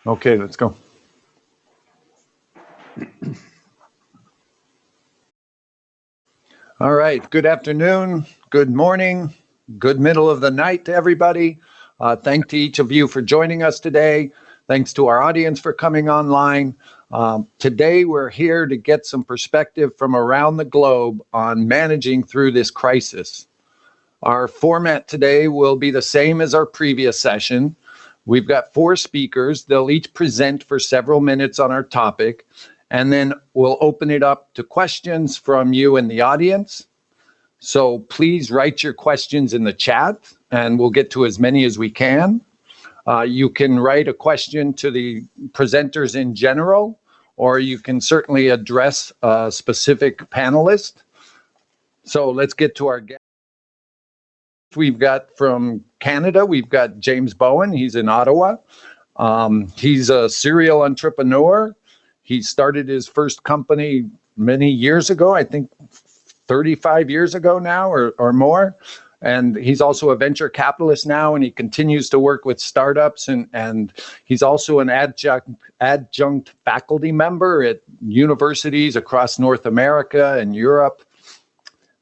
Okay, let's go. All right. Good afternoon. Good morning. Good middle of the night to everybody. Thank to each of you for joining us today. Thanks to our audience for coming online. Today, we're here to get some perspective from around the globe on managing through this crisis. Our format today will be the same as our previous session. We've got 4 speakers. They'll each present for several minutes on our topic, and then we'll open it up to questions from you in the audience. So please write your questions in the chat, and we'll get to as many as we can. You can write a question to the presenters in general, or you can certainly address a specific panelist. So let's get to our guest. We've got from Canada, we've got James Bowen. He's in Ottawa. He's a serial entrepreneur. He started his first company many years ago, I think 35 years ago now or more. And he's also a venture capitalist now, and he continues to work with startups. And he's also an adjunct faculty member at universities across North America and Europe.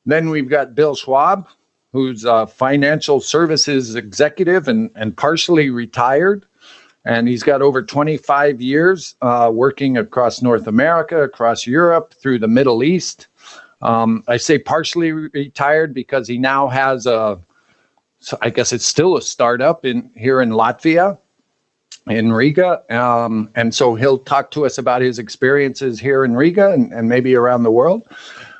Then we've got Bill Schwab, who's a financial services executive and partially retired. And he's got over 25 years working across North America, across Europe, through the Middle East. I say partially retired because he now has I guess it's still a startup here in Latvia, in Riga. And so he'll talk to us about his experiences here in Riga and maybe around the world.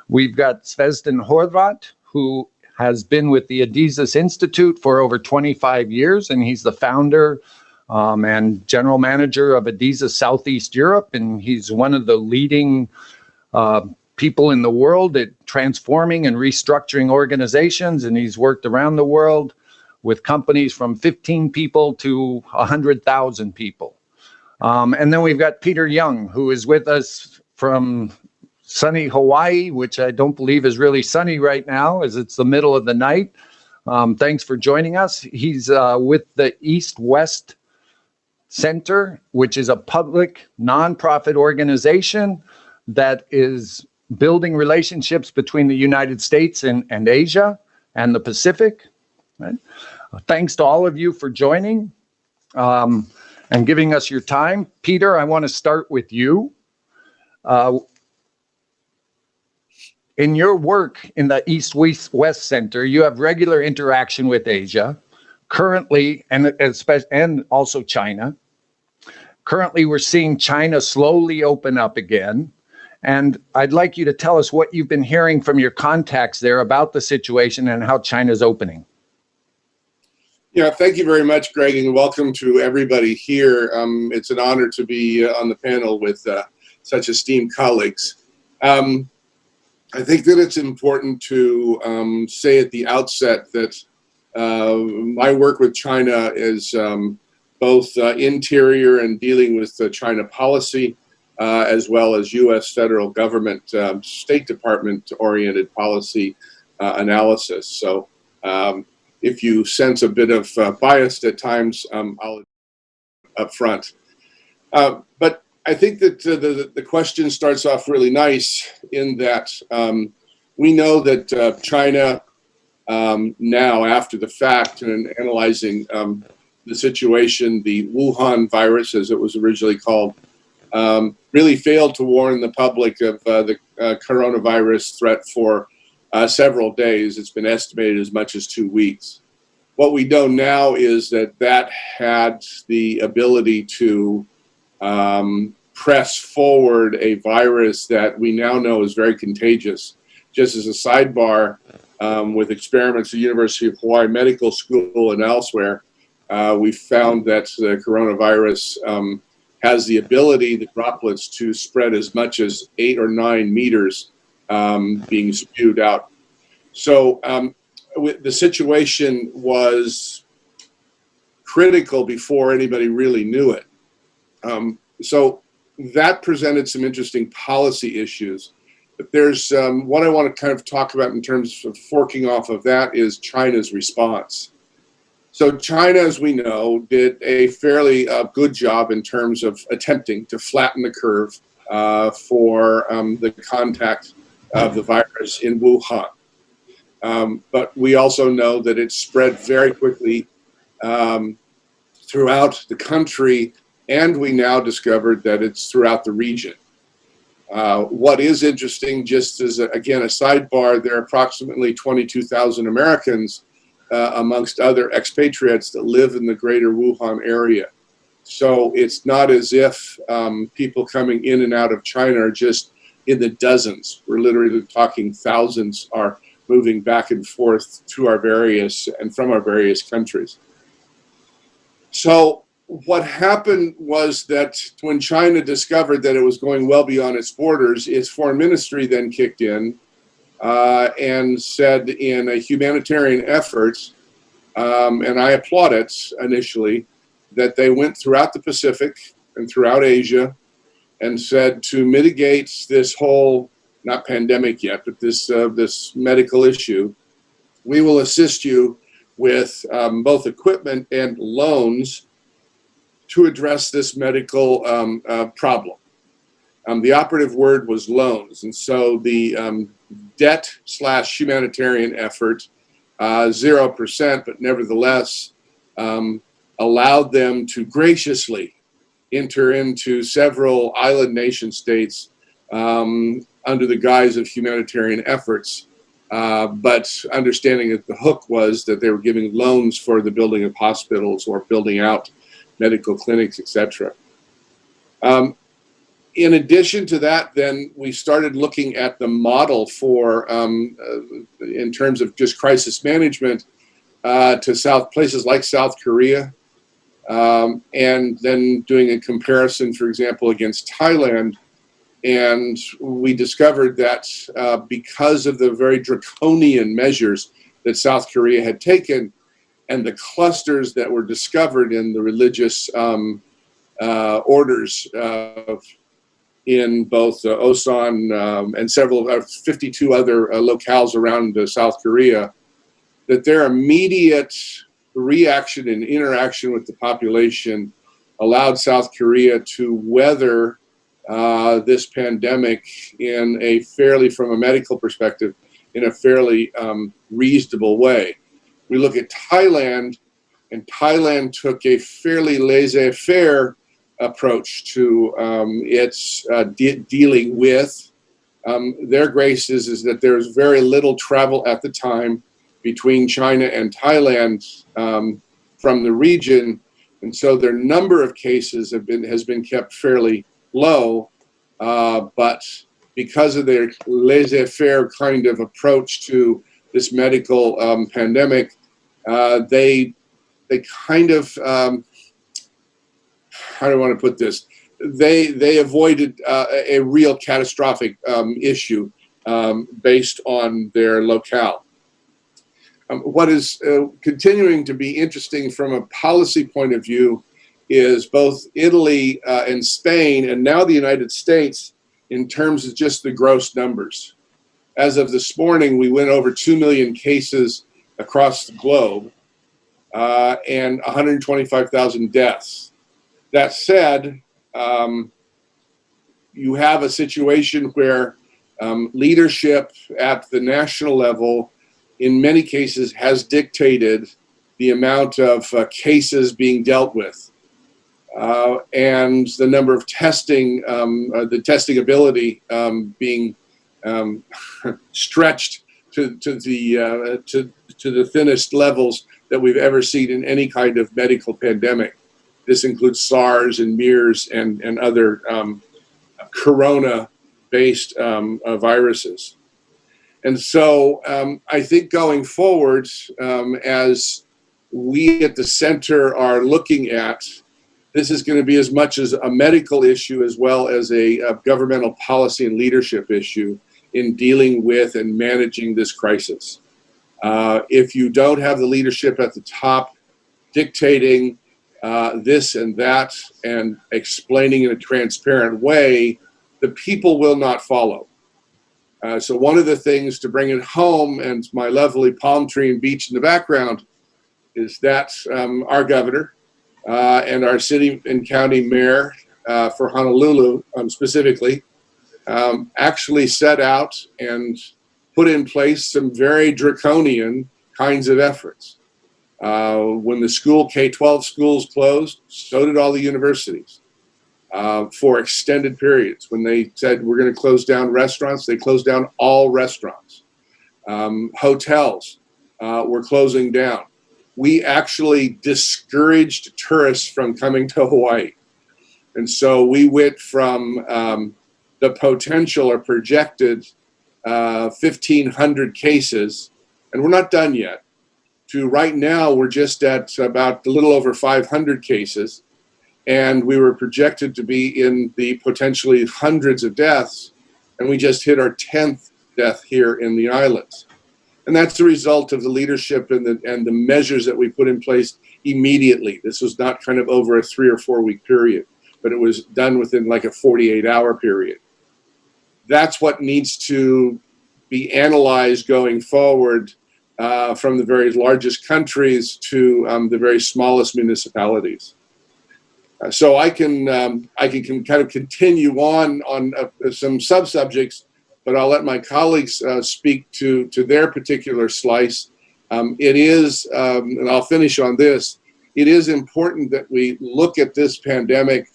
We've got Zvezdan Horvat, who has been with the Adizes Institute for over 25 years, and he's the founder and general manager of Adizes Southeast Europe, and he's one of the leading people in the world at transforming and restructuring organizations, and he's worked around the world with companies from 15 people to 100,000 people. And then we've got Peter Young, who is with us from sunny Hawaii, which I don't believe is really sunny right now, as it's the middle of the night. Thanks for joining us. He's with the East-West Center, which is a public nonprofit organization that is building relationships between the United States and Asia and the Pacific. Right? Thanks to all of you for joining and giving us your time. Peter, I want to start with you. In your work in the East-West Center, you have regular interaction with Asia, currently, and also China. Currently, we're seeing China slowly open up again. And I'd like you to tell us what you've been hearing from your contacts there about the situation and how China's opening. Yeah, thank you very much, Greg, and welcome to everybody here. It's an honor to be on the panel with such esteemed colleagues. I think that it's important to say at the outset that my work with China is both interior and dealing with China policy, as well as U.S. federal government, State Department-oriented policy analysis. So if you sense a bit of bias at times, I'll up front. But I think that the question starts off really nice in that we know that China now, after the fact, and analyzing the situation, the Wuhan virus, as it was originally called, really failed to warn the public of the coronavirus threat for several days. It's been estimated as much as 2 weeks. What we know now is that that had the ability to press forward a virus that we now know is very contagious. Just as a sidebar, with experiments at the University of Hawaii Medical School and elsewhere, we found that the coronavirus has the ability, the droplets, to spread as much as 8 or 9 meters being spewed out. So the situation was critical before anybody really knew it. So that presented some interesting policy issues. But there's what I want to kind of talk about in terms of forking off of that is China's response. So China, as we know, did a fairly good job in terms of attempting to flatten the curve for the contact of the virus in Wuhan. But we also know that it spread very quickly throughout the country, and we now discovered that it's throughout the region. What is interesting, just as, again, a sidebar, there are approximately 22,000 Americans amongst other expatriates that live in the greater Wuhan area. So it's not as if people coming in and out of China are just in the dozens. We're literally talking thousands are moving back and forth to our various and from our various countries. So what happened was that when China discovered that it was going well beyond its borders, its foreign ministry then kicked in and said in a humanitarian effort, and I applaud it initially, that they went throughout the Pacific and throughout Asia and said to mitigate this whole, not pandemic yet, but this medical issue, we will assist you with both equipment and loans to address this medical problem. The operative word was loans. And so the debt/humanitarian effort, 0%, but nevertheless allowed them to graciously enter into several island nation states under the guise of humanitarian efforts, but understanding that the hook was that they were giving loans for the building of hospitals or building out medical clinics, etc. In addition to that, then we started looking at the model for, in terms of just crisis management, to places like South Korea, and then doing a comparison, for example, against Thailand. And we discovered that because of the very draconian measures that South Korea had taken, and the clusters that were discovered in the religious orders in both Osan and several 52 other locales around South Korea, that their immediate reaction and interaction with the population allowed South Korea to weather this pandemic in a fairly, from a medical perspective, in a fairly reasonable way. We look at Thailand, and Thailand took a fairly laissez-faire approach to its dealing with. Their grace is that there's very little travel at the time between China and Thailand from the region, and so their number of cases has been kept fairly low, but because of their laissez-faire kind of approach to this medical pandemic, they kind of, how do I want to put this? They avoided a real catastrophic issue based on their locale. What is continuing to be interesting from a policy point of view is both Italy and Spain, and now the United States, in terms of just the gross numbers. As of this morning, we went over 2 million cases across the globe and 125,000 deaths. That said, you have a situation where leadership at the national level, in many cases, has dictated the amount of cases being dealt with. And the number of testing, the testing ability being stretched to the thinnest levels that we've ever seen in any kind of medical pandemic. This includes SARS and MERS and other corona-based viruses. And so I think going forward, as we at the center are looking at, this is going to be as much as a medical issue as well as a governmental policy and leadership issue in dealing with and managing this crisis. If you don't have the leadership at the top dictating this and that and explaining in a transparent way, the people will not follow. So one of the things to bring it home, and my lovely palm tree and beach in the background, is that our governor and our city and county mayor for Honolulu specifically actually set out and put in place some very draconian kinds of efforts. When the K-12 schools closed, so did all the universities for extended periods. When they said we're going to close down restaurants, they closed down all restaurants. Hotels were closing down. We actually discouraged tourists from coming to Hawaii. And so we went from the potential or projected 1,500 cases, and we're not done yet, to right now we're just at about a little over 500 cases, and we were projected to be in the potentially hundreds of deaths, and we just hit our 10th death here in the islands. And that's the result of the leadership and the measures that we put in place immediately. This was not kind of over a 3 or 4 week period, but it was done within like a 48-hour period. That's what needs to be analyzed going forward from the very largest countries to the very smallest municipalities. So I can kind of continue on some sub-subjects, but I'll let my colleagues speak to their particular slice. It is, and I'll finish on this, it is important that we look at this pandemic,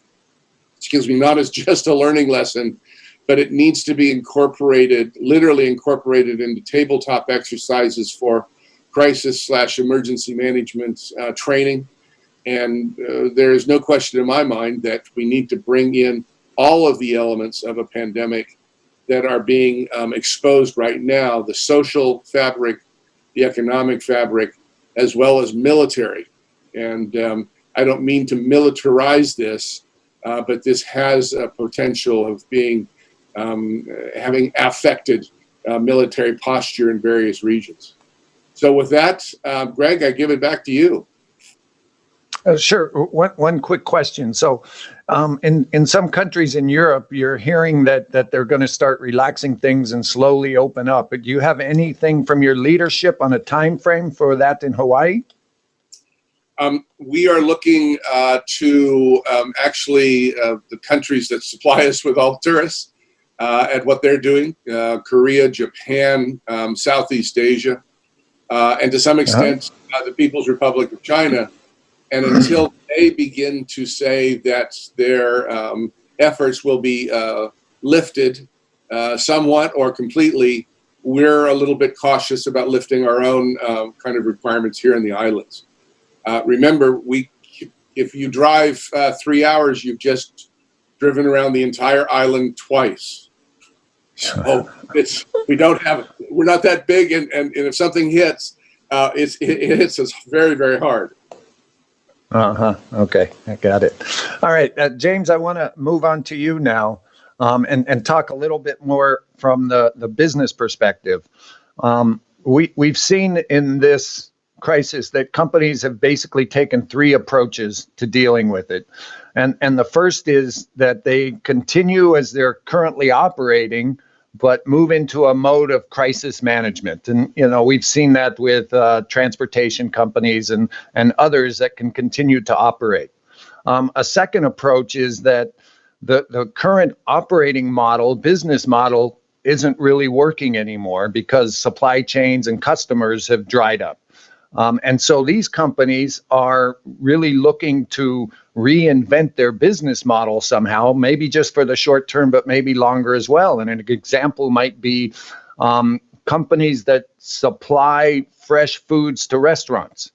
not as just a learning lesson, but it needs to be literally incorporated into tabletop exercises for crisis/emergency management training. And there is no question in my mind that we need to bring in all of the elements of a pandemic that are being exposed right now, the social fabric, the economic fabric, as well as military. And I don't mean to militarize this, but this has a potential of being having affected military posture in various regions. So with that, Greg, I give it back to you. Sure. One quick question. So in some countries in Europe, you're hearing that they're going to start relaxing things and slowly open up. But do you have anything from your leadership on a time frame for that in Hawaii? We are looking to actually the countries that supply us with all tourists at what they're doing, Korea, Japan, Southeast Asia, and to some extent the People's Republic of China. And until they begin to say that their efforts will be lifted somewhat or completely, we're a little bit cautious about lifting our own kind of requirements here in the islands. Remember, if you drive 3 hours, you've just driven around the entire island twice. So we're not that big, and if something hits, it hits us very, very hard. Okay, I got it. All right, James, I want to move on to you now and talk a little bit more from the business perspective. We've seen in this crisis that companies have basically taken 3 approaches to dealing with it. And the first is that they continue as they're currently operating, but move into a mode of crisis management. And, we've seen that with transportation companies and others that can continue to operate. A second approach is that the current operating model, business model, isn't really working anymore because supply chains and customers have dried up. And so these companies are really looking to reinvent their business model somehow, maybe just for the short term, but maybe longer as well. And an example might be companies that supply fresh foods to restaurants.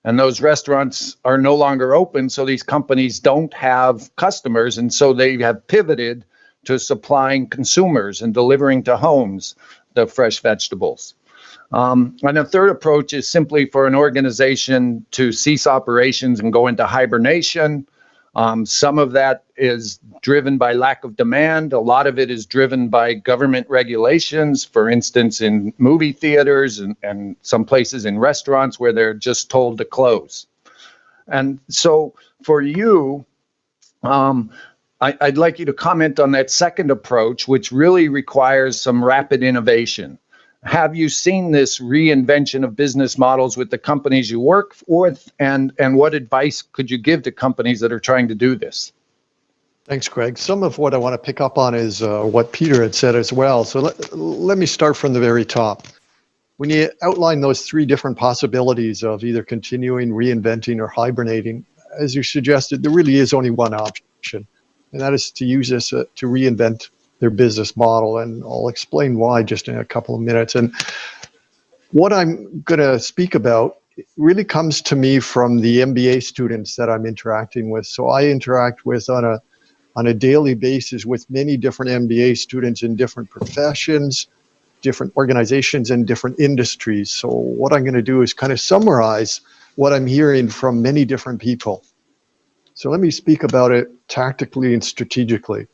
And those restaurants are no longer open, so these companies don't have customers. And so they have pivoted to supplying consumers and delivering to homes the fresh vegetables. And a third approach is simply for an organization to cease operations and go into hibernation. Some of that is driven by lack of demand. A lot of it is driven by government regulations, for instance, in movie theaters and some places in restaurants where they're just told to close. And so for you, I'd like you to comment on that second approach, which really requires some rapid innovation. have you seen this reinvention of business models with the companies you work with, and what advice could you give to companies that are trying to do this? Thanks, Greg. Some of what I want to pick up on is what Peter had said as well. So let me start from the very top. When you outline those three different possibilities of either continuing, reinventing, or hibernating, as you suggested, there really is only one option, and that is to use this to reinvent their business model. And I'll explain why just in a couple of minutes. And what I'm going to speak about really comes to me from the MBA students that I'm interacting with. So I interact with on a daily basis with many different MBA students in different professions, different organizations, and different industries. So what I'm going to do is kind of summarize what I'm hearing from many different people. So let me speak about it tactically and strategically.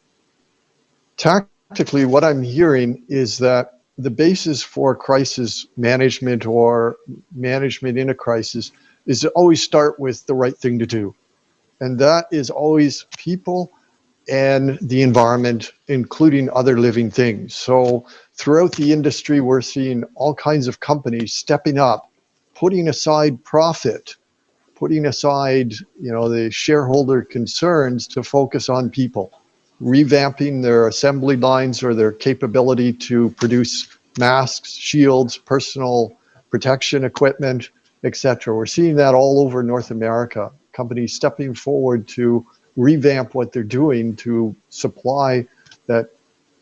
Tactically, what I'm hearing is that the basis for crisis management or management in a crisis is to always start with the right thing to do. And that is always people and the environment, including other living things. So throughout the industry, we're seeing all kinds of companies stepping up, putting aside profit, putting aside, the shareholder concerns to focus on people, revamping their assembly lines or their capability to produce masks, shields, personal protection equipment, etc. We're seeing that all over North America. Companies stepping forward to revamp what they're doing to supply that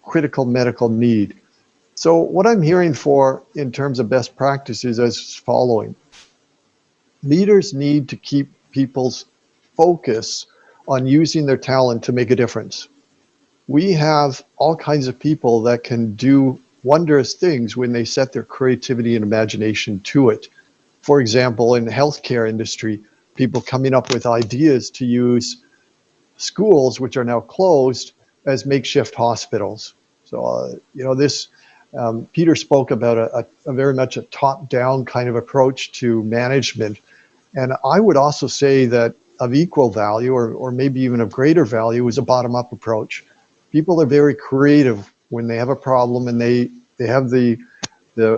critical medical need. So what I'm hearing for in terms of best practices is following. Leaders need to keep people's focus on using their talent to make a difference. We have all kinds of people that can do wondrous things when they set their creativity and imagination to it. For example, in the healthcare industry, people coming up with ideas to use schools, which are now closed, as makeshift hospitals. So, Peter spoke about a very much a top-down kind of approach to management. And I would also say that of equal value, or maybe even of greater value, is a bottom-up approach. People are very creative when they have a problem and they have the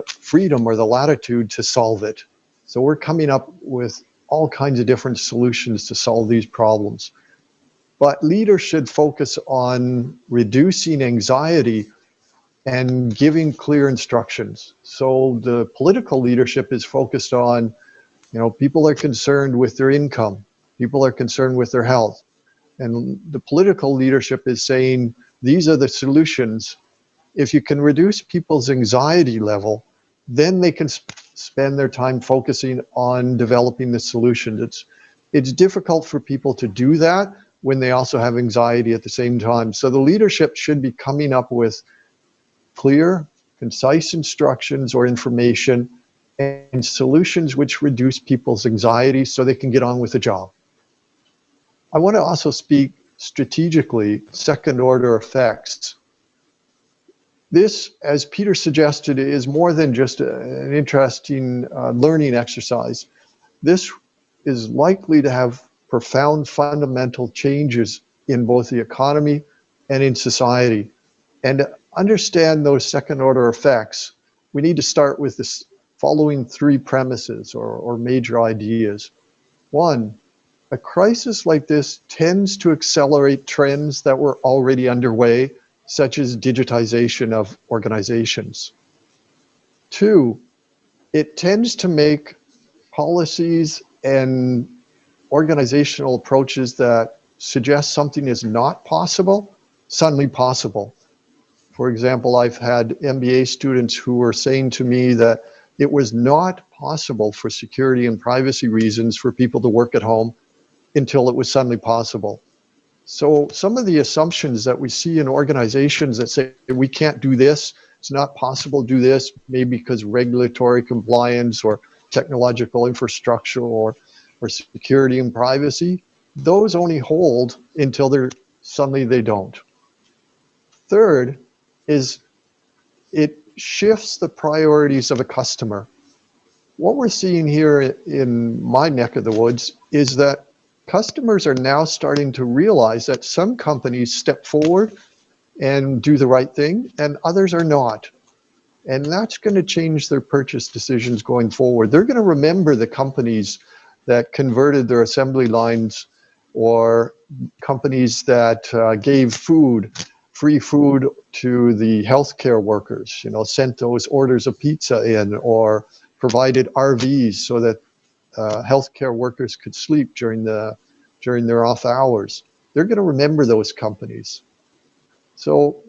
freedom or the latitude to solve it. So we're coming up with all kinds of different solutions to solve these problems. But leaders should focus on reducing anxiety and giving clear instructions. So the political leadership is focused on, people are concerned with their income. People are concerned with their health. And the political leadership is saying, these are the solutions. If you can reduce people's anxiety level, then they can spend their time focusing on developing the solutions. It's difficult for people to do that when they also have anxiety at the same time. So the leadership should be coming up with clear, concise instructions or information and solutions which reduce people's anxiety so they can get on with the job. I want to also speak strategically, second order effects. This, as Peter suggested, is more than just an interesting learning exercise. This is likely to have profound fundamental changes in both the economy and in society. And to understand those second order effects, we need to start with the following three premises or major ideas. One, a crisis like this tends to accelerate trends that were already underway, such as digitization of organizations. Two, it tends to make policies and organizational approaches that suggest something is not possible suddenly possible. For example, I've had MBA students who were saying to me that it was not possible for security and privacy reasons for people to work at home until it was suddenly possible. So some of the assumptions that we see in organizations that say we can't do this, it's not possible to do this, maybe because regulatory compliance or technological infrastructure or security and privacy, those only hold until suddenly they don't. Third is it shifts the priorities of a customer. What we're seeing here in my neck of the woods is that customers are now starting to realize that some companies step forward and do the right thing and others are not. And that's going to change their purchase decisions going forward. They're going to remember the companies that converted their assembly lines, or companies that gave free food to the healthcare workers, sent those orders of pizza in, or provided RVs so that healthcare workers could sleep during their off hours. They're going to remember those companies. So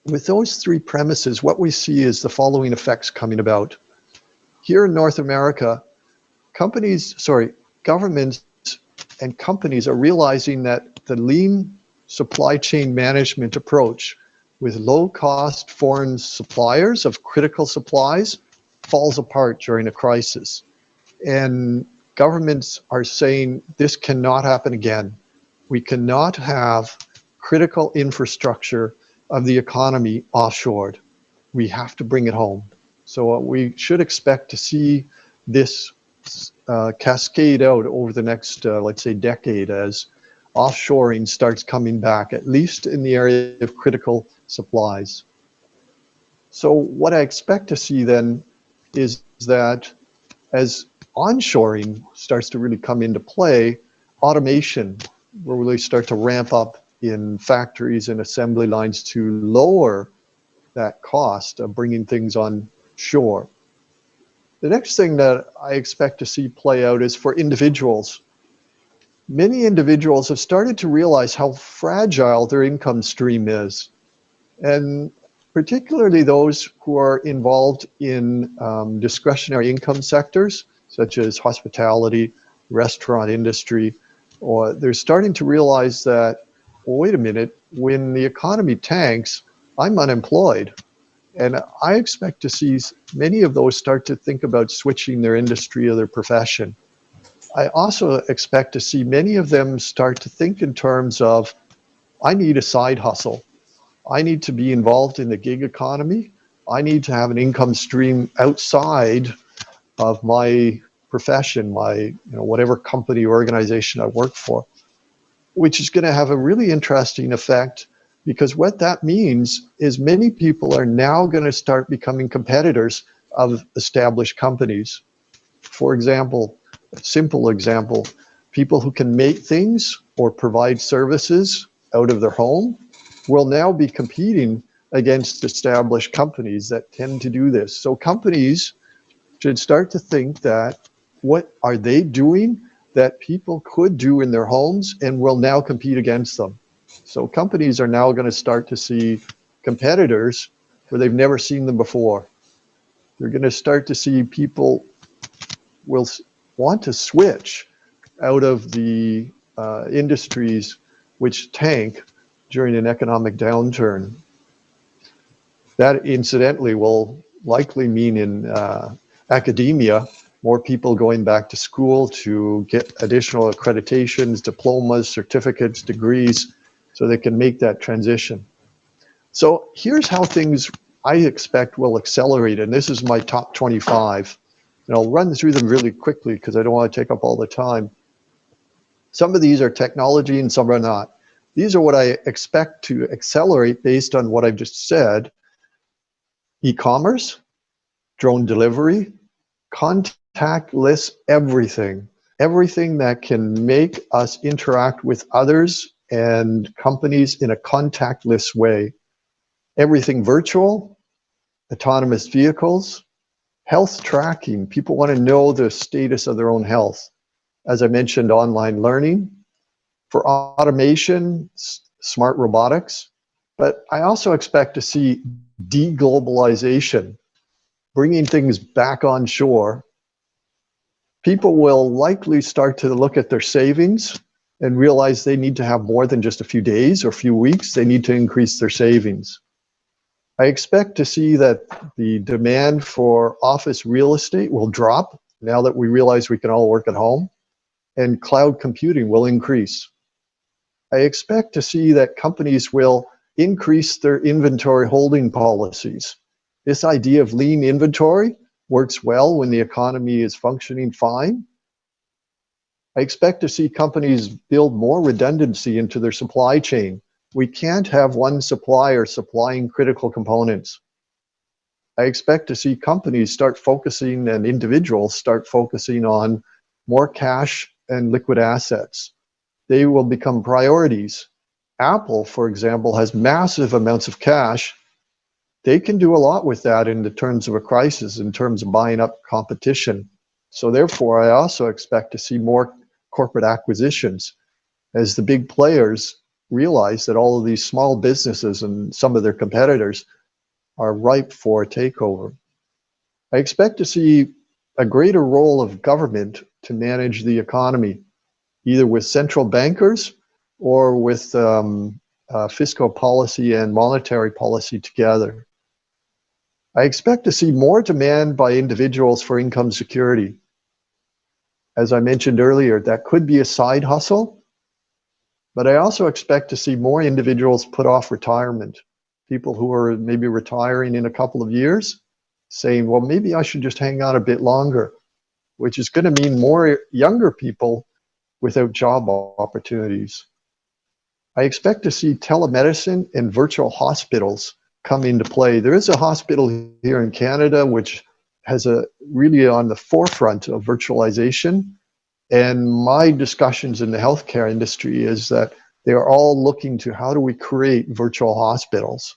with those three premises, what we see is the following effects coming about. Here in North America, governments and companies are realizing that the lean supply chain management approach with low-cost foreign suppliers of critical supplies falls apart during a crisis. And governments are saying this cannot happen again. We cannot have critical infrastructure of the economy offshored. We have to bring it home. So we should expect to see this cascade out over the next, let's say, decade as offshoring starts coming back, at least in the area of critical supplies. So what I expect to see then is that as onshoring starts to really come into play, automation will really start to ramp up in factories and assembly lines to lower that cost of bringing things on shore. The next thing that I expect to see play out is for individuals. Many individuals have started to realize how fragile their income stream is, and particularly those who are involved in discretionary income sectors, such as hospitality, restaurant industry, or they're starting to realize that, well, wait a minute, when the economy tanks, I'm unemployed. And I expect to see many of those start to think about switching their industry or their profession. I also expect to see many of them start to think in terms of, I need a side hustle. I need to be involved in the gig economy. I need to have an income stream outside of my profession, my whatever company or organization I work for, which is going to have a really interesting effect, because what that means is many people are now going to start becoming competitors of established companies. For example, a simple example, people who can make things or provide services out of their home will now be competing against established companies that tend to do this. So companies should start to think that, what are they doing that people could do in their homes and will now compete against them? So companies are now going to start to see competitors where they've never seen them before. They're going to start to see people will want to switch out of the industries which tank during an economic downturn. That incidentally will likely mean in academia, more people going back to school to get additional accreditations, diplomas, certificates, degrees, so they can make that transition. So here's how things I expect will accelerate, and this is my top 25. And I'll run through them really quickly because I don't want to take up all the time. Some of these are technology and some are not. These are what I expect to accelerate based on what I've just said. E-commerce, drone delivery, contactless everything. Everything that can make us interact with others and companies in a contactless way. Everything virtual, autonomous vehicles, health tracking. People want to know the status of their own health. As I mentioned, online learning. For automation, smart robotics. But I also expect to see deglobalization, bringing things back on shore. People will likely start to look at their savings and realize they need to have more than just a few days or a few weeks. They need to increase their savings. I expect to see that the demand for office real estate will drop now that we realize we can all work at home, and cloud computing will increase. I expect to see that companies will increase their inventory holding policies. This idea of lean inventory works well when the economy is functioning fine. I expect to see companies build more redundancy into their supply chain. We can't have one supplier supplying critical components. I expect to see companies start focusing and individuals start focusing on more cash and liquid assets. They will become priorities. Apple, for example, has massive amounts of cash. They can do a lot with that in the terms of a crisis, in terms of buying up competition. So therefore, I also expect to see more corporate acquisitions as the big players realize that all of these small businesses and some of their competitors are ripe for a takeover. I expect to see a greater role of government to manage the economy, either with central bankers or with fiscal policy and monetary policy together. I expect to see more demand by individuals for income security. As I mentioned earlier, that could be a side hustle, but I also expect to see more individuals put off retirement. People who are maybe retiring in a couple of years saying, well, maybe I should just hang out a bit longer, which is going to mean more younger people without job opportunities. I expect to see telemedicine and virtual hospitals come into play. There is a hospital here in Canada which has a really on the forefront of virtualization. And my discussions in the healthcare industry is that they are all looking to how do we create virtual hospitals.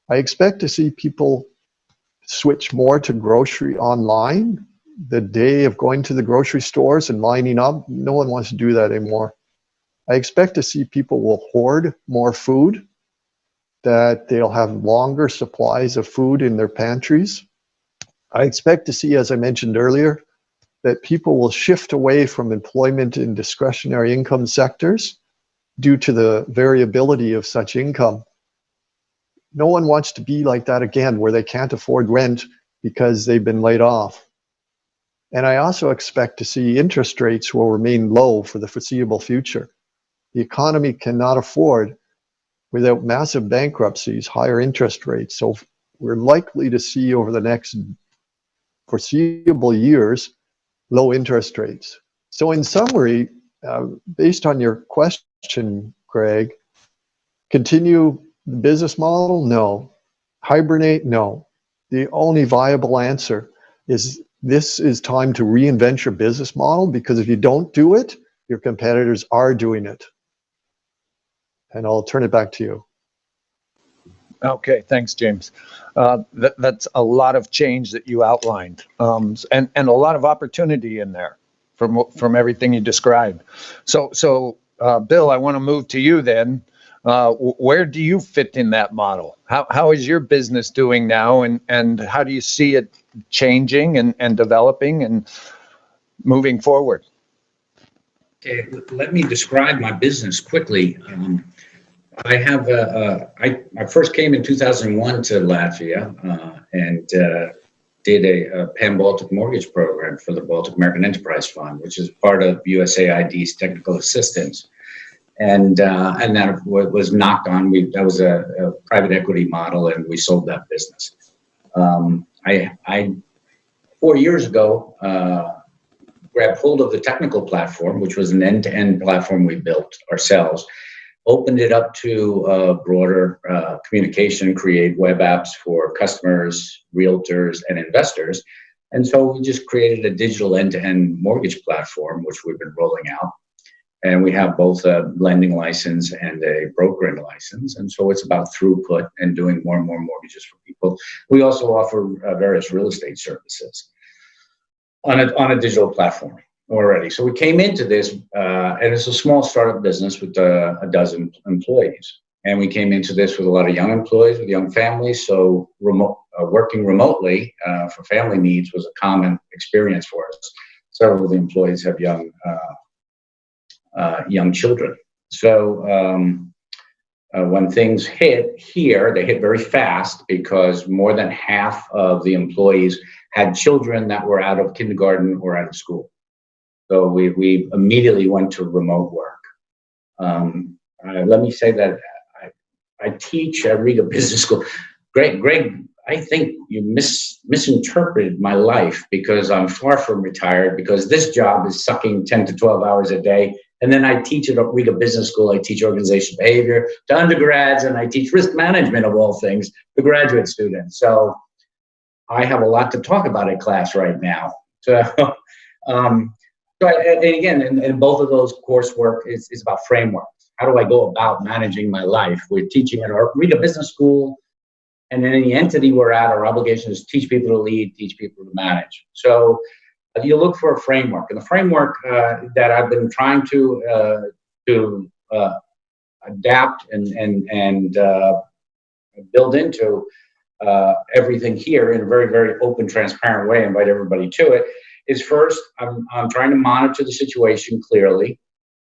I expect to see people switch more to grocery online. The day of going to the grocery stores and lining up, no one wants to do that anymore. I expect to see people will hoard more food, that they'll have longer supplies of food in their pantries. I expect to see, as I mentioned earlier, that people will shift away from employment in discretionary income sectors due to the variability of such income. No one wants to be like that again, where they can't afford rent because they've been laid off. And I also expect to see interest rates will remain low for the foreseeable future. The economy cannot afford, without massive bankruptcies, higher interest rates. So we're likely to see over the next foreseeable years, low interest rates. So in summary, based on your question, Greg, continue the business model? No. Hibernate? No. The only viable answer is this is time to reinvent your business model, because if you don't do it, your competitors are doing it. And I'll turn it back to you. Okay, thanks, James. That's a lot of change that you outlined, and a lot of opportunity in there from everything you described. So Bill, I want to move to you then. Where do you fit in that model? How is your business doing now, and how do you see it changing and developing and moving forward? Okay, let me describe my business quickly. I have I first came in 2001 to Latvia and did a Pan-Baltic mortgage program for the Baltic American Enterprise Fund, which is part of USAID's technical assistance. And that was knocked on. That was a private equity model, and we sold that business. I 4 years ago grabbed hold of the technical platform, which was an end-to-end platform we built ourselves, opened it up to broader communication, create web apps for customers, realtors, and investors. And so we just created a digital end-to-end mortgage platform, which we've been rolling out. And we have both a lending license and a brokering license. And so it's about throughput and doing more and more mortgages for people. We also offer various real estate services on a digital platform already. So we came into this, and it's a small startup business with a dozen employees. And we came into this with a lot of young employees, with young families. So working remotely for family needs was a common experience for us. Several of the employees have young children. So when things hit here, they hit very fast, because more than half of the employees had children that were out of kindergarten or out of school. So we immediately went to remote work. Let me say that I teach at Riga Business School. Greg, I think you misinterpreted my life, because I'm far from retired, because this job is sucking 10 to 12 hours a day. And then I teach at Riga Business School. I teach organizational behavior to undergrads, and I teach risk management, of all things, to graduate students. So I have a lot to talk about in class right now. So, and again, in both of those coursework is about frameworks. How do I go about managing my life? We're teaching at our Riga Business School, and in any entity we're at, our obligation is to teach people to lead, teach people to manage. So you look for a framework, and the framework that I've been trying to adapt and build into everything here in a very, very open, transparent way, invite everybody to it, is first, I'm trying to monitor the situation clearly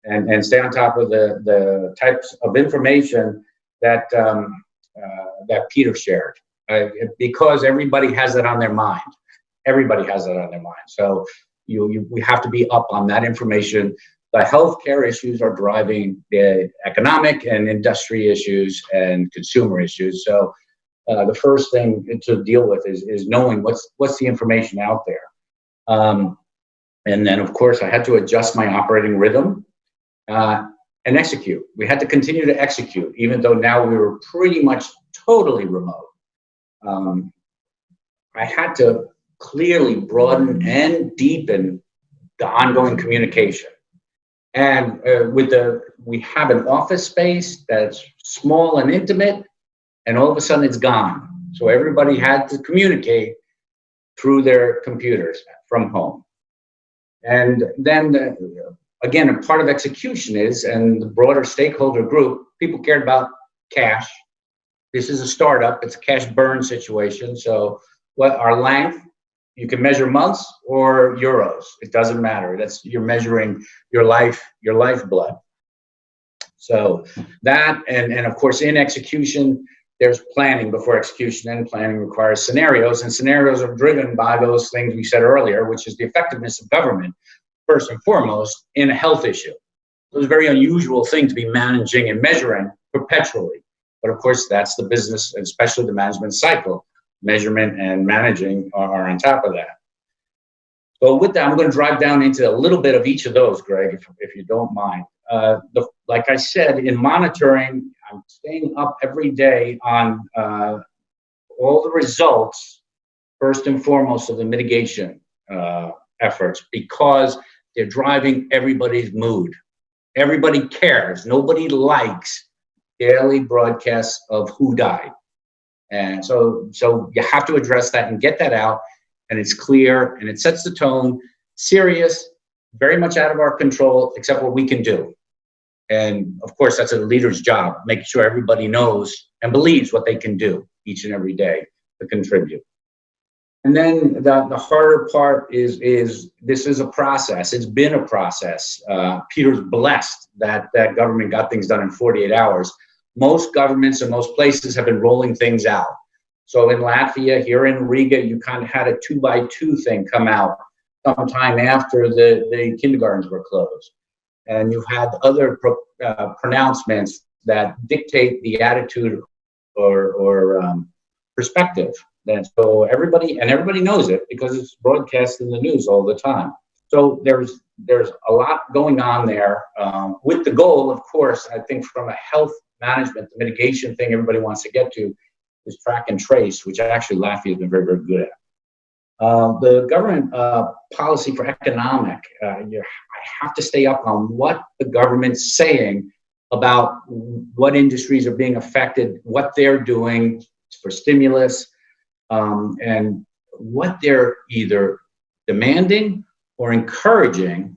and stay on top of the types of information that that Peter shared, because everybody has that on their mind. Everybody has that on their mind. So we have to be up on that information. The healthcare issues are driving the economic and industry issues and consumer issues. So the first thing to deal with is knowing what's the information out there. And then, of course, I had to adjust my operating rhythm and execute. We had to continue to execute, even though now we were pretty much totally remote. I had to clearly broaden and deepen the ongoing communication. And we have an office space that's small and intimate, and all of a sudden it's gone. So everybody had to communicate through their computers from home. And then again, a part of execution is, and the broader stakeholder group, people cared about cash. This is a startup, it's a cash burn situation. So what our length, you can measure months or euros. It doesn't matter. You're measuring your lifeblood. So that, and of course in execution, there's planning before execution, and planning requires scenarios, and scenarios are driven by those things we said earlier, which is the effectiveness of government, first and foremost, in a health issue. So it's a very unusual thing to be managing and measuring perpetually. But of course, that's the business, especially the management cycle. Measurement and managing are on top of that. So with that, I'm going to drive down into a little bit of each of those, Greg, if you don't mind. Like I said, in monitoring, I'm staying up every day on all the results, first and foremost, of the mitigation efforts, because they're driving everybody's mood. Everybody cares. Nobody likes daily broadcasts of who died. And so you have to address that and get that out, and it's clear, and it sets the tone, serious, very much out of our control, except what we can do. And of course, that's a leader's job, making sure everybody knows and believes what they can do each and every day to contribute. And then the harder part is this is a process. It's been a process. Peter's blessed that government got things done in 48 hours. Most governments and most places have been rolling things out. So in Latvia, here in Riga, you kind of had a 2x2 thing come out sometime after the kindergartens were closed. And you've had other pronouncements that dictate the attitude or perspective. And so everybody knows it because it's broadcast in the news all the time. So there's a lot going on there with the goal, of course, I think from a health management, the mitigation thing everybody wants to get to is track and trace, which actually Latvia has been very, very good at. The government policy for economic, I have to stay up on what the government's saying about what industries are being affected, what they're doing for stimulus, and what they're either demanding or encouraging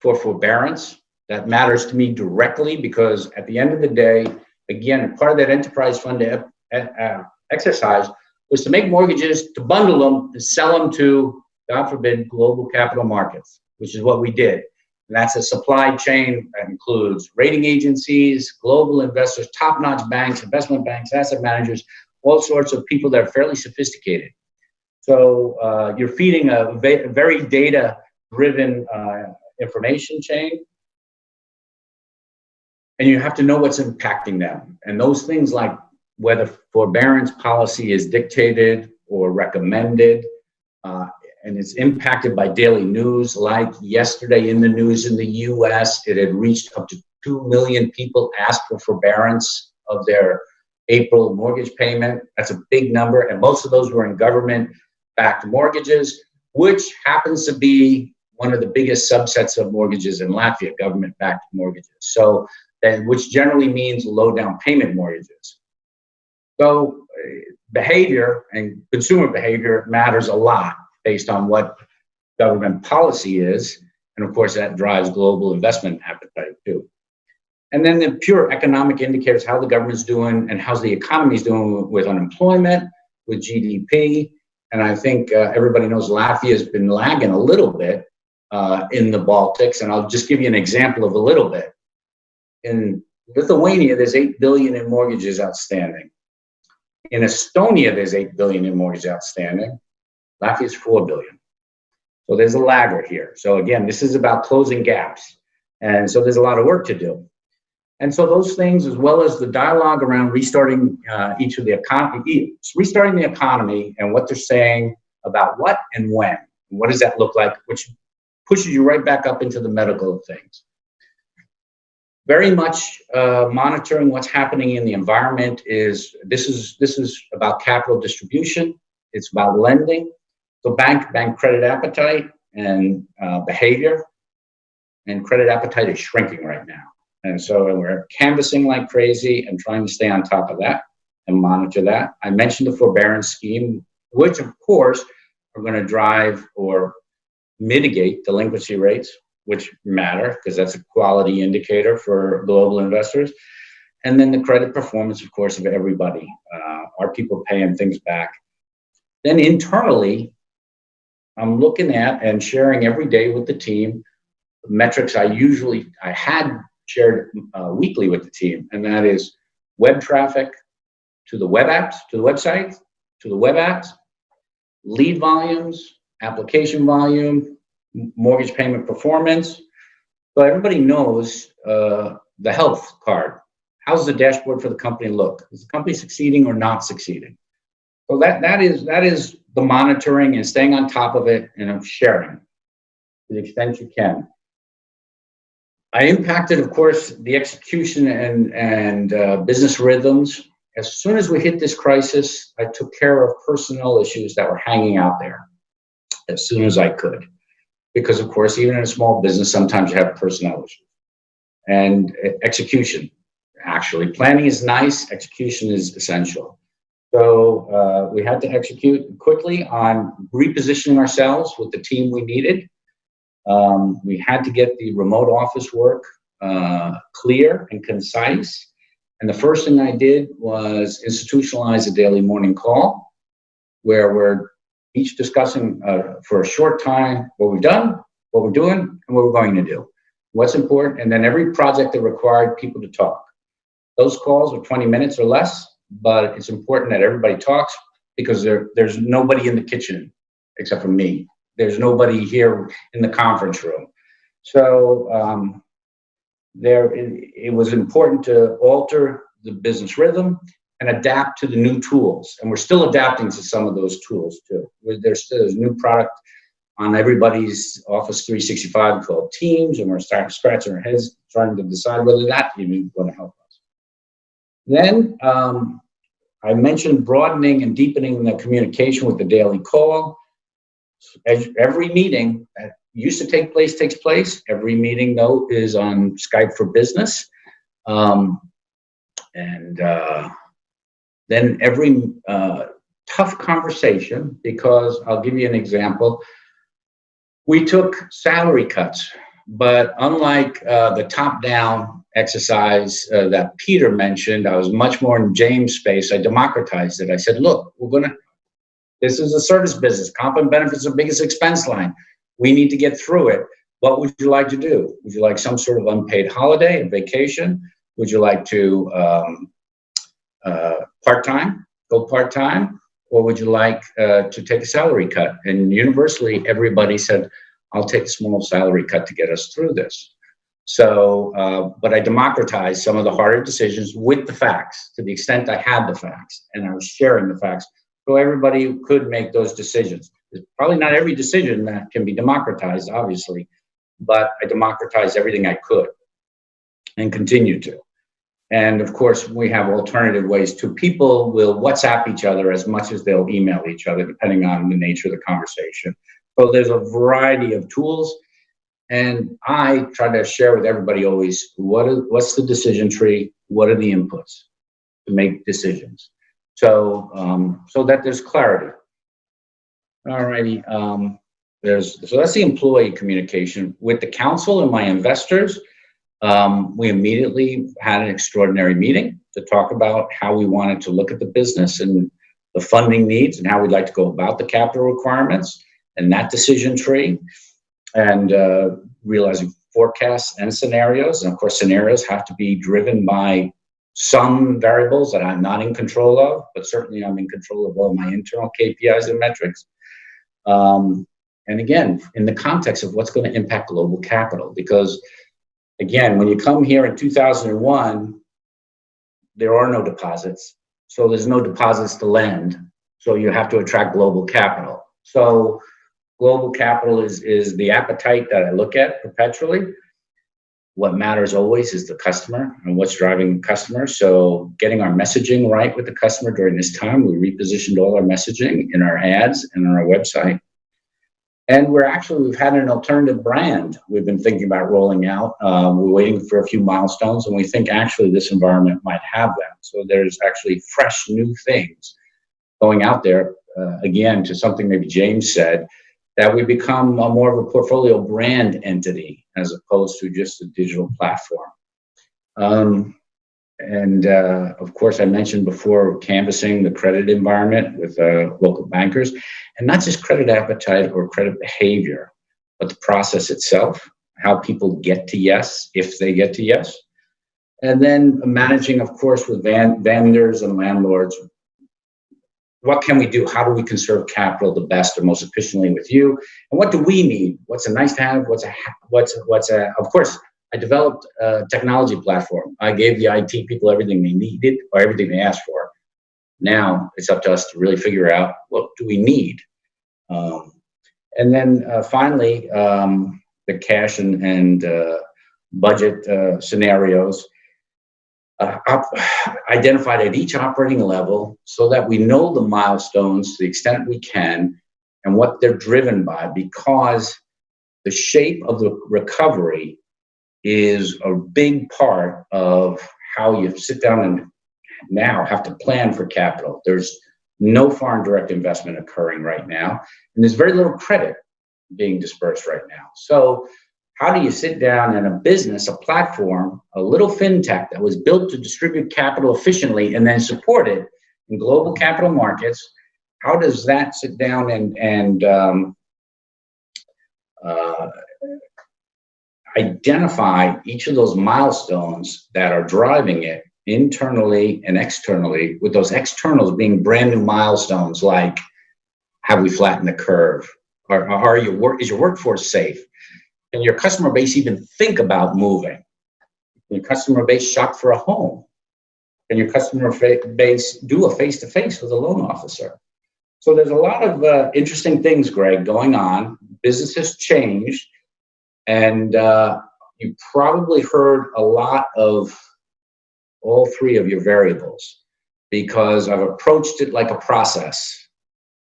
for forbearance. That matters to me directly because at the end of the day, again, part of that enterprise fund exercise was to make mortgages, to bundle them, to sell them to, God forbid, global capital markets, which is what we did. And that's a supply chain that includes rating agencies, global investors, top-notch banks, investment banks, asset managers, all sorts of people that are fairly sophisticated. So you're feeding a very data-driven information chain, and you have to know what's impacting them. And those things like whether forbearance policy is dictated or recommended, and it's impacted by daily news. Like yesterday in the news in the US, it had reached up to 2 million people asked for forbearance of their April mortgage payment. That's a big number, and most of those were in government government-backed mortgages, which happens to be one of the biggest subsets of mortgages in Latvia, government-backed mortgages. So, which generally means low down payment mortgages. So behavior and consumer behavior matters a lot based on what government policy is. And of course, that drives global investment appetite too. And then the pure economic indicators, how the government's doing and how's the economy's doing with unemployment, with GDP. And I think everybody knows Latvia has been lagging a little bit in the Baltics. And I'll just give you an example of a little bit. In Lithuania, there's 8 billion in mortgages outstanding. In Estonia, there's 8 billion in mortgages outstanding. Latvia is 4 billion. So there's a laggard here. So again, this is about closing gaps. And so there's a lot of work to do. And so those things, as well as the dialogue around restarting restarting the economy and what they're saying about what and when, and what does that look like, which pushes you right back up into the medical of things. Very much monitoring what's happening in the environment this is about capital distribution. It's about lending. So bank credit appetite and behavior, and credit appetite is shrinking right now. And so we're canvassing like crazy and trying to stay on top of that and monitor that. I mentioned the forbearance scheme, which of course are going to drive or mitigate delinquency rates, which matter because that's a quality indicator for global investors. And then the credit performance, of course, of everybody. Are people paying things back? Then internally, I'm looking at and sharing every day with the team metrics I had shared weekly with the team, and that is web traffic to the web apps, to the website, to the web apps, lead volumes, application volume, mortgage payment performance. So everybody knows the health card. How's the dashboard for the company look? Is the company succeeding or not succeeding? So that is the monitoring and staying on top of it and sharing to the extent you can. I impacted, of course, the execution and business rhythms. As soon as we hit this crisis, I took care of personnel issues that were hanging out there as soon as I could. Because, of course, even in a small business, sometimes you have personnel issues. And execution, actually. Planning is nice, execution is essential. So we had to execute quickly on repositioning ourselves with the team we needed. We had to get the remote office work clear and concise. And the first thing I did was institutionalize a daily morning call where we're each discussing for a short time what we've done, what we're doing, and what we're going to do. What's important, and then every project that required people to talk. Those calls are 20 minutes or less, but it's important that everybody talks because there's nobody in the kitchen except for me. There's nobody here in the conference room. So it was important to alter the business rhythm and adapt to the new tools. And we're still adapting to some of those tools too. There's a new product on everybody's Office 365 called Teams, and we're starting to scratch our heads trying to decide whether that's even going to help us. Then I mentioned broadening and deepening the communication with the daily call. Every meeting that used to take place takes place. Every meeting, though, is on Skype for Business. Then every tough conversation, because I'll give you an example. We took salary cuts, but unlike the top-down exercise that Peter mentioned, I was much more in James' space. I democratized it. I said, look, this is a service business. Comp and benefits are the biggest expense line. We need to get through it. What would you like to do? Would you like some sort of unpaid holiday, a vacation? Would you like to go part-time? Or would you like to take a salary cut? And universally, everybody said, I'll take a small salary cut to get us through this. So, but I democratized some of the harder decisions with the facts to the extent I had the facts, and I was sharing the facts so everybody could make those decisions. There's probably not every decision that can be democratized, obviously, but I democratized everything I could and continue to. And of course, we have alternative ways too. People will WhatsApp each other as much as they'll email each other, depending on the nature of the conversation. So there's a variety of tools. And I try to share with everybody always, what's the decision tree? What are the inputs to make decisions? So, so that there's clarity. All righty. So that's the employee communication. With the council and my investors, we immediately had an extraordinary meeting to talk about how we wanted to look at the business and the funding needs and how we'd like to go about the capital requirements and that decision tree, and realizing forecasts and scenarios. And of course, scenarios have to be driven by some variables that I'm not in control of, but certainly I'm in control of all my internal KPIs and metrics. And again, in the context of what's going to impact global capital, because again, when you come here in 2001, there are no deposits. So there's no deposits to lend. So you have to attract global capital. So global capital is the appetite that I look at perpetually. What matters always is the customer and what's driving the customer. So getting our messaging right with the customer during this time, we repositioned all our messaging in our ads and on our website. And we've had an alternative brand we've been thinking about rolling out. We're waiting for a few milestones, and we think actually this environment might have them. So there's actually fresh new things going out there. Again, to something maybe James said, that we become more of a portfolio brand entity as opposed to just a digital platform. Of course, I mentioned before canvassing the credit environment with local bankers, and not just credit appetite or credit behavior, but the process itself, how people get to yes, if they get to yes. And then managing, of course, with vendors and landlords. What can we do? How do we conserve capital the best or most efficiently with you? And what do we need? What's a nice to have? Of course, I developed a technology platform. I gave the IT people everything they needed or everything they asked for. Now it's up to us to really figure out what do we need. And then finally, the cash and budget scenarios identified at each operating level so that we know the milestones to the extent we can and what they're driven by, because the shape of the recovery is a big part of how you sit down and now have to plan for capital. There's no foreign direct investment occurring right now, and there's very little credit being dispersed right now. So how do you sit down in a business, a platform, a little fintech that was built to distribute capital efficiently and then support it in global capital markets? How does that sit down and identify each of those milestones that are driving it internally and externally, with those externals being brand new milestones like, have we flattened the curve? Or is your workforce safe? Can your customer base even think about moving? Can your customer base shop for a home? Can your customer base do a face-to-face with a loan officer? So there's a lot of interesting things, Greg, going on. Business has changed. And you probably heard a lot of all three of your variables, because I've approached it like a process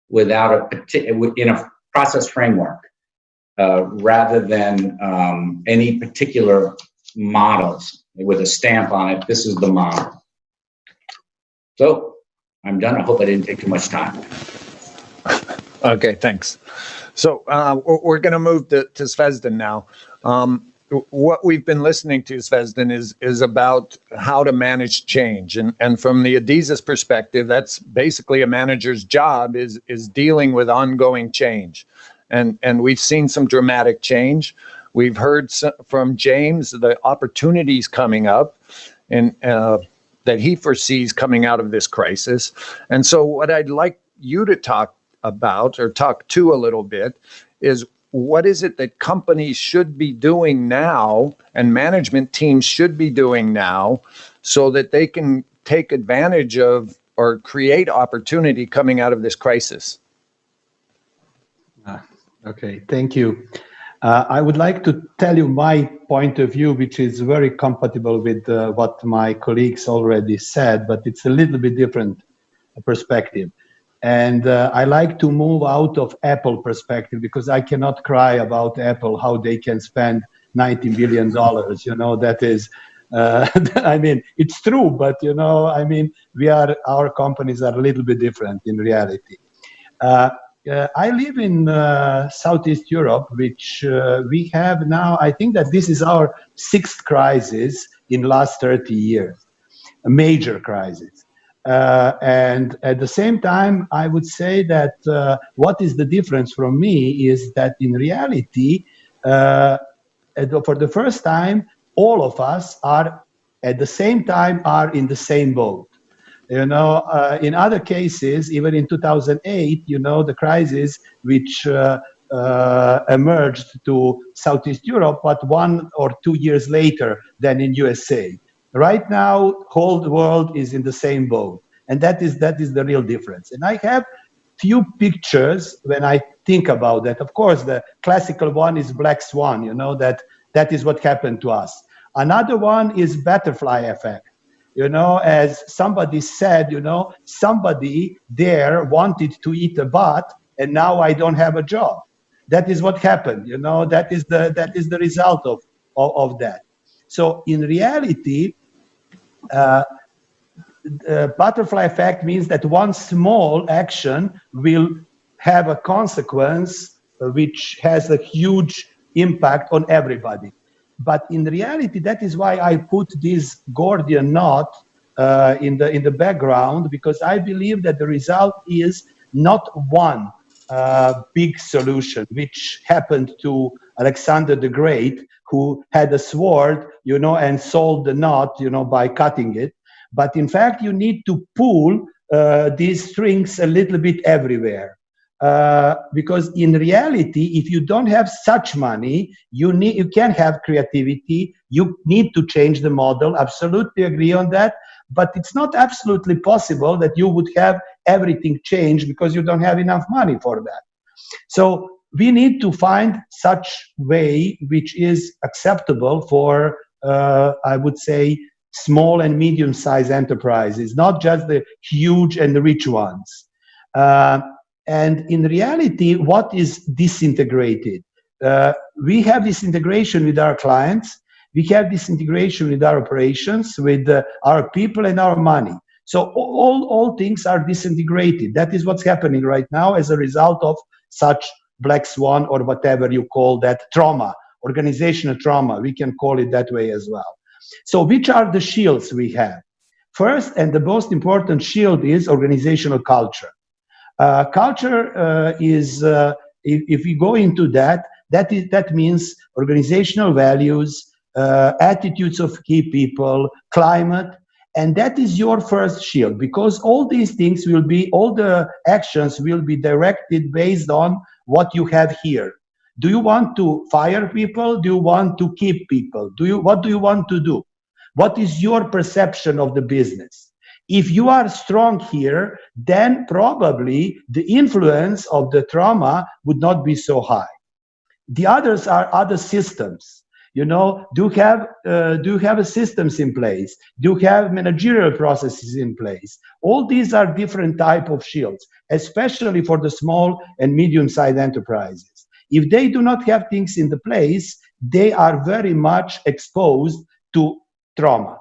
in a process framework. Rather than any particular models with a stamp on it. This is the model. So I'm done. I hope I didn't take too much time. Okay, thanks. So we're going to move to Zvezdan now. What we've been listening to, Zvezdan, is about how to manage change. And from the Adizes perspective, that's basically a manager's job is dealing with ongoing change. And we've seen some dramatic change. We've heard from James the opportunities coming up and that he foresees coming out of this crisis. And so what I'd like you to talk about or talk to a little bit is, what is it that companies should be doing now and management teams should be doing now so that they can take advantage of or create opportunity coming out of this crisis? Okay, thank you. I would like to tell you my point of view, which is very compatible with what my colleagues already said, but it's a little bit different perspective. And I like to move out of Apple perspective because I cannot cry about Apple, how they can spend $90 billion. You know, that is, I mean, it's true, but, you know, I mean, our companies are a little bit different in reality. I live in Southeast Europe, which we have now, I think that this is our sixth crisis in last 30 years, a major crisis. And at the same time, I would say that what is the difference from me is that in reality, for the first time, all of us are at the same time are in the same boat. You know, in other cases, even in 2008, you know, the crisis which emerged to Southeast Europe, but 1 or 2 years later than in USA. Right now, whole world is in the same boat, and that is the real difference. And I have few pictures when I think about that. Of course, the classical one is black swan. You know, that is what happened to us. Another one is butterfly effect. You know, as somebody said, you know, somebody there wanted to eat a bat, and now I don't have a job. That is what happened. You know, that is the result of that. So in reality, butterfly effect means that one small action will have a consequence which has a huge impact on everybody. But in reality, that is why I put this Gordian knot in the background, because I believe that the result is not one big solution, which happened to Alexander the Great, who had a sword, you know, and solved the knot, you know, by cutting it. But in fact, you need to pull these strings a little bit everywhere. Because in reality, if you don't have such money, you can have creativity. You need to change the model. Absolutely agree on that. But it's not absolutely possible that you would have everything changed because you don't have enough money for that. So we need to find such way which is acceptable for, I would say, small and medium-sized enterprises, not just the huge and the rich ones. And in reality, what is disintegrated? We have this integration with our clients. We have this integration with our operations, with our people and our money. So all things are disintegrated. That is what's happening right now as a result of such black swan, or whatever you call that, trauma, organizational trauma. We can call it that way as well. So which are the shields we have? First, and the most important shield, is organizational culture. Culture is, if we go into that means organizational values, attitudes of key people, climate, and that is your first shield, because all these things will be, all the actions will be directed based on what you have here. Do you want to fire people? Do you want to keep people? What do you want to do? What is your perception of the business? If you are strong here, then probably the influence of the trauma would not be so high. The others are other systems. You know, do you have a systems in place? Do you have managerial processes in place? All these are different type of shields, especially for the small and medium-sized enterprises. If they do not have things in the place, they are very much exposed to trauma.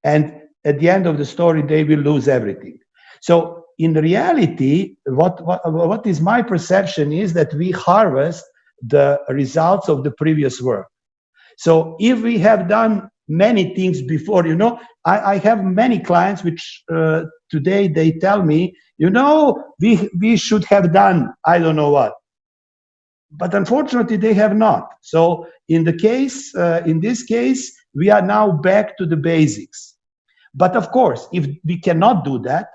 And at the end of the story, they will lose everything. So in reality, what is my perception is that we harvest the results of the previous work. So if we have done many things before, you know, I have many clients which today they tell me, you know, we should have done, I don't know what. But unfortunately, they have not. So in this case, we are now back to the basics. But of course, if we cannot do that,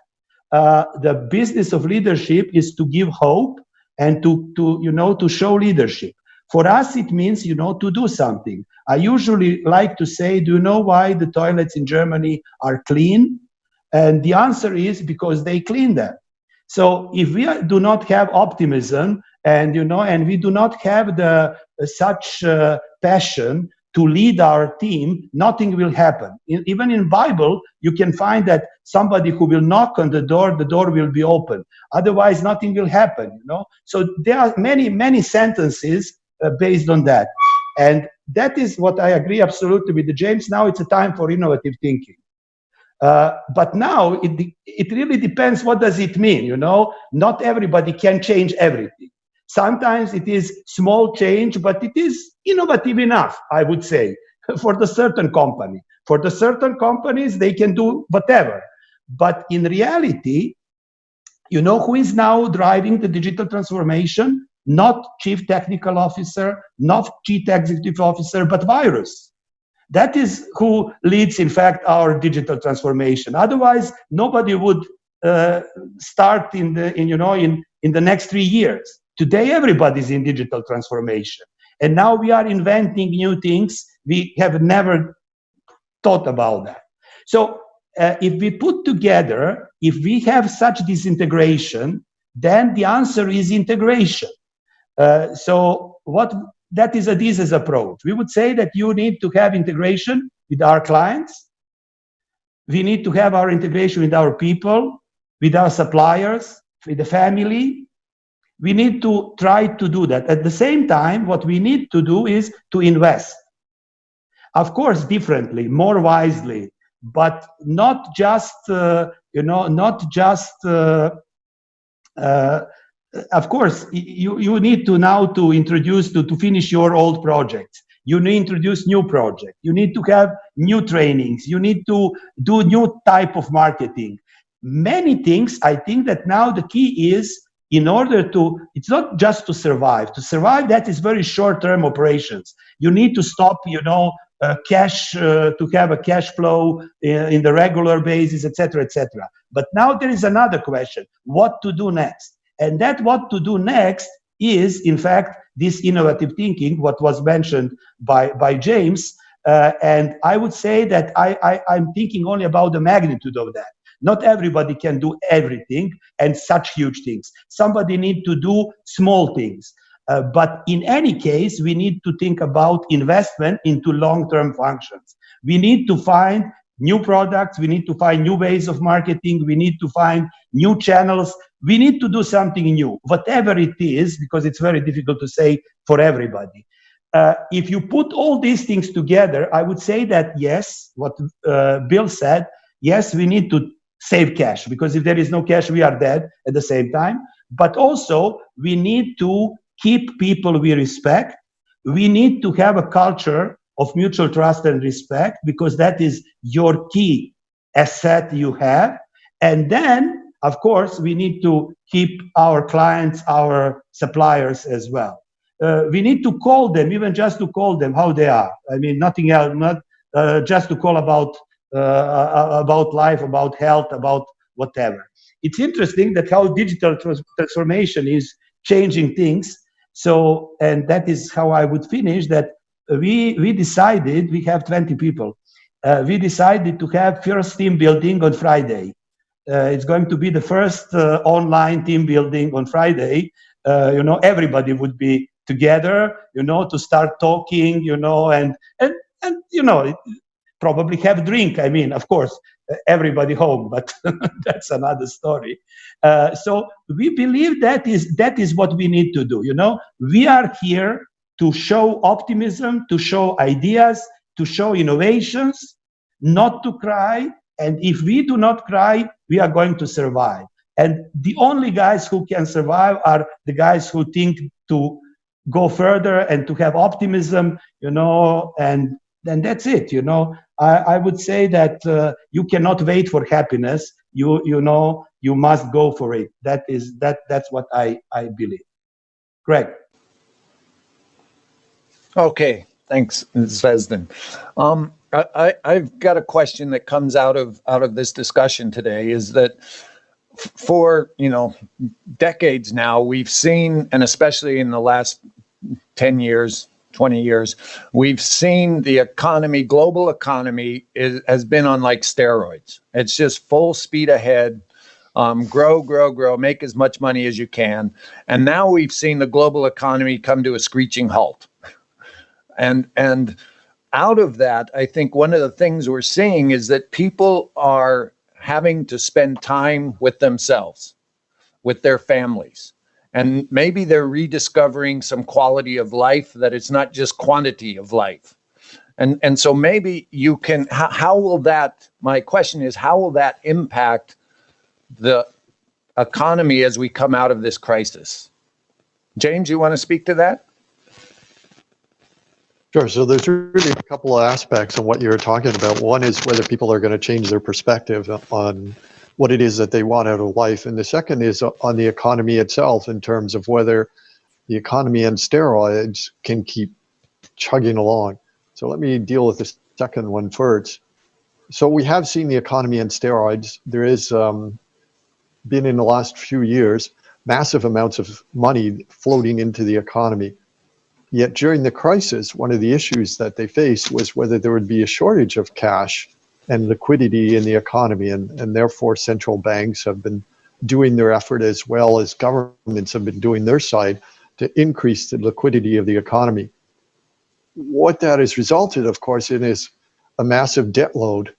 the business of leadership is to give hope and to show leadership. For us, it means, you know, to do something. I usually like to say, do you know why the toilets in Germany are clean? And the answer is because they clean them. So if we do not have optimism and and we do not have the such passion to lead our team, nothing will happen. Even in Bible, you can find that somebody who will knock on the door will be open. Otherwise, nothing will happen. So there are many sentences based on that, and that is what I agree absolutely with James. Now it's a time for innovative thinking. But now it really depends. What does it mean? Not everybody can change everything. Sometimes it is small change, but it is innovative enough, I would say, for the certain company. For the certain companies, they can do whatever. But in reality, who is now driving the digital transformation? Not chief technical officer, not chief executive officer, but virus. That is who leads, in fact, our digital transformation. Otherwise, nobody would start in the next 3 years. Today, everybody's in digital transformation, and now we are inventing new things we have never thought about that. So, if we put together, if we have such disintegration, then the answer is integration. So, that is a this approach. We would say that you need to have integration with our clients. We need to have our integration with our people, with our suppliers, with the family. We need to try to do that. At the same time, what we need to do is to invest. Of course, differently, more wisely, but not just, of course, you need to now to introduce, to finish your old projects. You need to introduce new projects. You need to have new trainings. You need to do new type of marketing. Many things. I think that now the key is, in order to, it's not just to survive. To survive, that is very short-term operations. You need to stop, cash, to have a cash flow in the regular basis, etc., etc. But now there is another question: what to do next? And that what to do next is, in fact, this innovative thinking, what was mentioned by James. And I would say that I'm thinking only about the magnitude of that. Not everybody can do everything and such huge things. Somebody needs to do small things. But in any case, we need to think about investment into long-term functions. We need to find new products. We need to find new ways of marketing. We need to find new channels. We need to do something new, whatever it is, because it's very difficult to say for everybody. If you put all these things together, I would say that yes, what Bill said, yes, we need to save cash, because if there is no cash, we are dead at the same time. But also, we need to keep people we respect. We need to have a culture of mutual trust and respect, because that is your key asset you have. And then, of course, we need to keep our clients, our suppliers as well. We need to call them, even just to call them how they are. I mean, nothing else, not just to call about life, about health, about whatever. It's interesting that how digital transformation is changing things. So, and that is how I would finish, that we decided, we have 20 people. We decided to have first team building on Friday. It's going to be the first online team building on Friday. Everybody would be together, to start talking, and probably have a drink. I mean, of course, everybody home, but that's another story. So we believe that is what we need to do. We are here to show optimism, to show ideas, to show innovations, not to cry. And if we do not cry, we are going to survive. And the only guys who can survive are the guys who think to go further and to have optimism, and then that's it. I would say that you cannot wait for happiness. You must go for it. That's what I believe. Greg. Okay, thanks, Zvezdan. I've got a question that comes out of this discussion today, is that for decades now, we've seen, and especially in the last 10 years, 20 years, we've seen the economy, global economy, has been on like steroids. It's just full speed ahead. grow, grow, grow, make as much money as you can. And now we've seen the global economy come to a screeching halt. And out of that, I think one of the things we're seeing is that people are having to spend time with themselves, with their families. And maybe they're rediscovering some quality of life, that it's not just quantity of life. And so maybe you can, how will that, my question is, how will that impact the economy as we come out of this crisis? James, you want to speak to that? Sure. So there's really a couple of aspects on what you're talking about. One is whether people are going to change their perspective on what it is that they want out of life. And the second is on the economy itself, in terms of whether the economy and steroids can keep chugging along. So let me deal with the second one first. So we have seen the economy and steroids. There is been, in the last few years, massive amounts of money floating into the economy. Yet during the crisis, one of the issues that they faced was whether there would be a shortage of cash and liquidity in the economy, and therefore central banks have been doing their effort, as well as governments have been doing their side, to increase the liquidity of the economy. What that has resulted, of course, in is a massive debt load.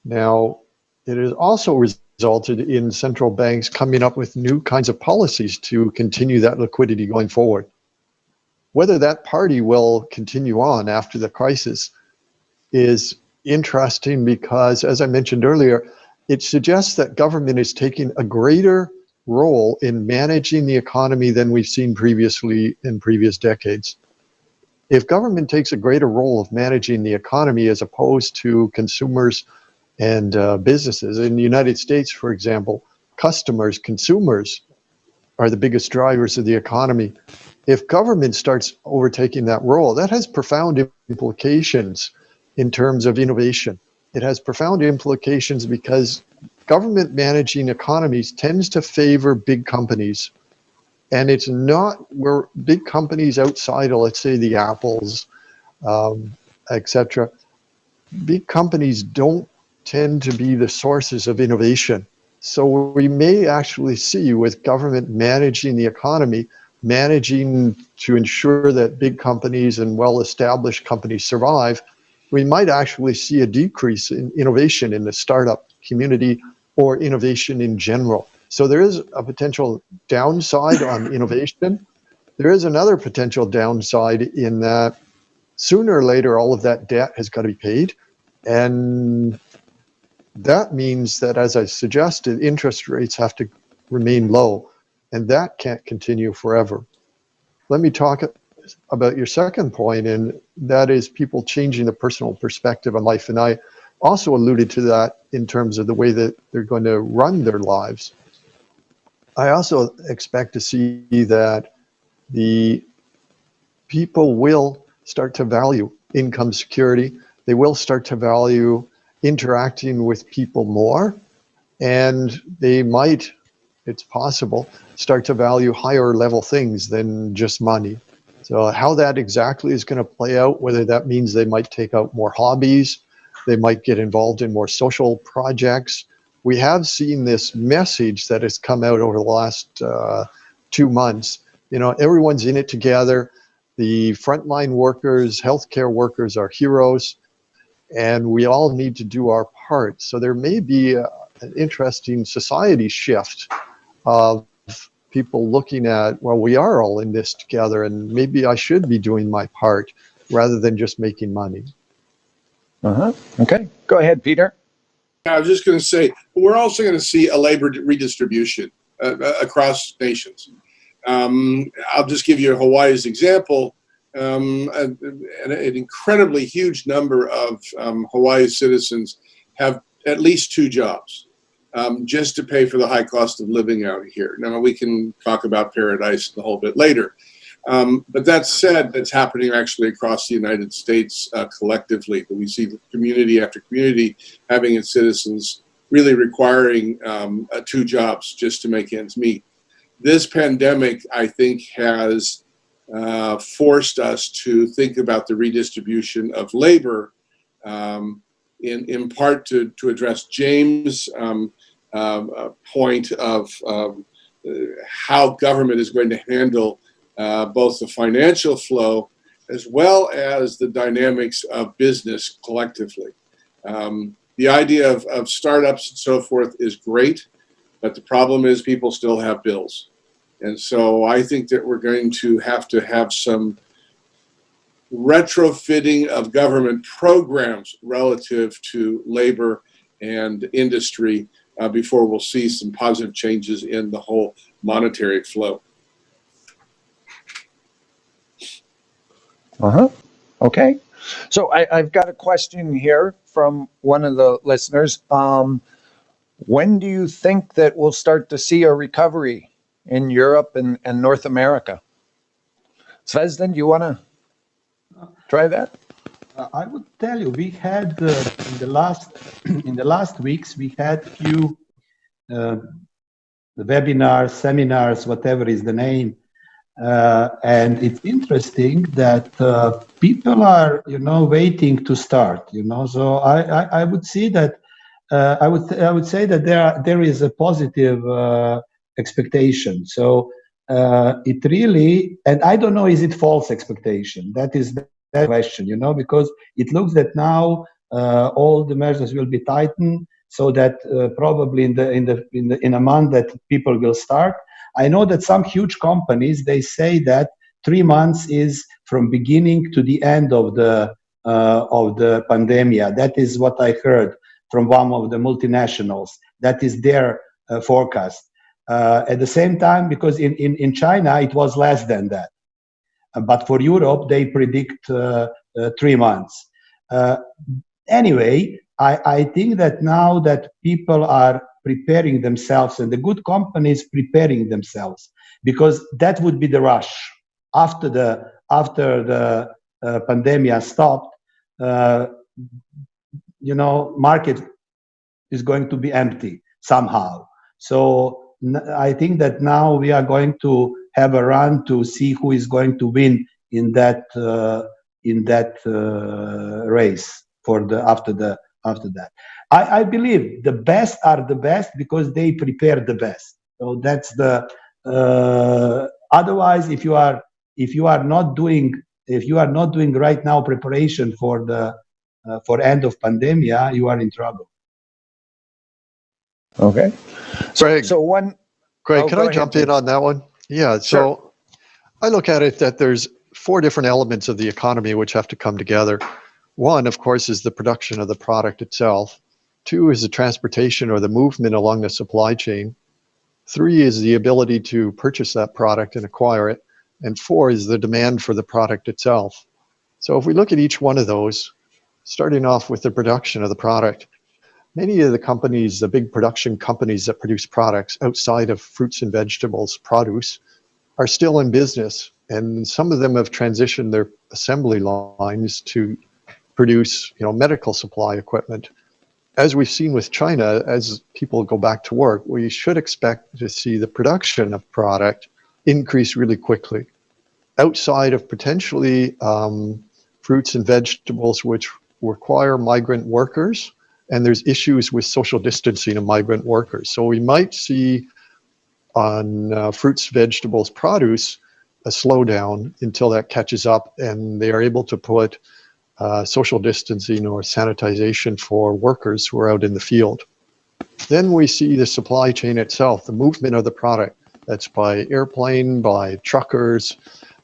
Now, it has also resulted in central banks coming up with new kinds of policies to continue that liquidity going forward. Whether that party will continue on after the crisis is interesting, because, as I mentioned earlier, it suggests that government is taking a greater role in managing the economy than we've seen previously in previous decades. If government takes a greater role of managing the economy as opposed to consumers and businesses, in the United States, for example, consumers are the biggest drivers of the economy. If government starts overtaking that role, that has profound implications in terms of innovation. It has profound implications because government managing economies tends to favor big companies. And it's not where big companies outside of, let's say, the Apples, etc. Big companies don't tend to be the sources of innovation. So we may actually see, with government managing the economy, managing to ensure that big companies and well-established companies survive, we might actually see a decrease in innovation in the startup community or innovation in general. So there is a potential downside on innovation. There is another potential downside in that sooner or later, all of that debt has got to be paid. And that means that, as I suggested, interest rates have to remain low, and that can't continue forever. Let me talk about your second point, and that is people changing the personal perspective on life. And I also alluded to that in terms of the way that they're going to run their lives. I also expect to see that the people will start to value income security. They will start to value interacting with people more, and they might, it's possible, start to value higher level things than just money. So how that exactly is going to play out, whether that means they might take out more hobbies, they might get involved in more social projects. We have seen this message that has come out over the last 2 months. You know, everyone's in it together. The frontline workers, healthcare workers are heroes, and we all need to do our part. So there may be an interesting society shift of people looking at, well, we are all in this together, and maybe I should be doing my part rather than just making money. Okay, go ahead, Peter. I was just going to say, we're also going to see a labor redistribution across nations. I'll just give you Hawaii as an example. An incredibly huge number of Hawaii's citizens have at least 2 jobs just to pay for the high cost of living out here. Now, we can talk about paradise a whole bit later. But that said, that's happening actually across the United States collectively. We see community after community having its citizens really requiring 2 jobs just to make ends meet. This pandemic, I think, has forced us to think about the redistribution of labor, in part to address James' point of how government is going to handle both the financial flow as well as the dynamics of business collectively. The idea of startups and so forth is great, but the problem is people still have bills. And so I think that we're going to have some retrofitting of government programs relative to labor and industry before we'll see some positive changes in the whole monetary flow. Okay. So I've got a question here from one of the listeners. When do you think that we'll start to see a recovery in Europe and North America? Zvezdan, do you want to try that? I would tell you, we had in the last weeks, we had few webinars, seminars, whatever is the name, and it's interesting that people are, waiting to start. So I would see that I would say that there is a positive expectation. So it really, and I don't know, is it false expectation? That is the question, because it looks that now all the measures will be tightened, so that probably in a month that people will start. I know that some huge companies, they say that 3 months is from beginning to the end of the pandemic. That is what I heard from one of the multinationals. That is their forecast. At the same time, because in China it was less than that, but for Europe they predict 3 months. Anyway, I think that now that people are preparing themselves and the good companies preparing themselves, because that would be the rush after the pandemic stopped. Market is going to be empty somehow. So I think that now we are going to have a run to see who is going to win in that race after that. I believe the best are the best because they prepare the best. So that's the. Otherwise, if you are not doing right now preparation for end of pandemia, you are in trouble. Okay. Greg, Oh, can go I ahead, jump Jim. in on that one? Yeah. So I look at it that there's 4 different elements of the economy which have to come together. One, of course, is the production of the product itself. 2 is the transportation or the movement along the supply chain. 3 is the ability to purchase that product and acquire it. And 4 is the demand for the product itself. So if we look at each one of those, starting off with the production of the product, many of the companies, the big production companies that produce products outside of fruits and vegetables produce, are still in business. And some of them have transitioned their assembly lines to produce, medical supply equipment. As we've seen with China, as people go back to work, we should expect to see the production of product increase really quickly. Outside of potentially fruits and vegetables, which require migrant workers, and there's issues with social distancing of migrant workers. So we might see on fruits, vegetables, produce, a slowdown until that catches up and they are able to put social distancing or sanitization for workers who are out in the field. Then we see the supply chain itself, the movement of the product. That's by airplane, by truckers,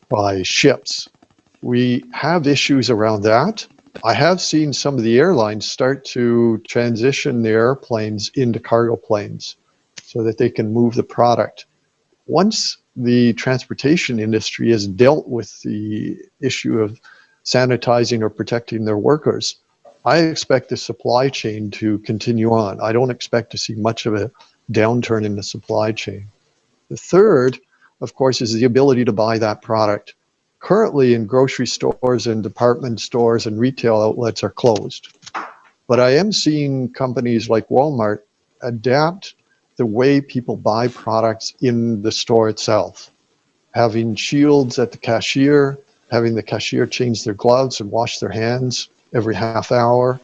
by ships. We have issues around that. I have seen some of the airlines start to transition their airplanes into cargo planes so that they can move the product. Once the transportation industry has dealt with the issue of sanitizing or protecting their workers, I expect the supply chain to continue on. I don't expect to see much of a downturn in the supply chain. The third, of course, is the ability to buy that product. Currently in grocery stores and department stores and retail outlets are closed. But I am seeing companies like Walmart adapt the way people buy products in the store itself. Having shields at the cashier, having the cashier change their gloves and wash their hands every half hour.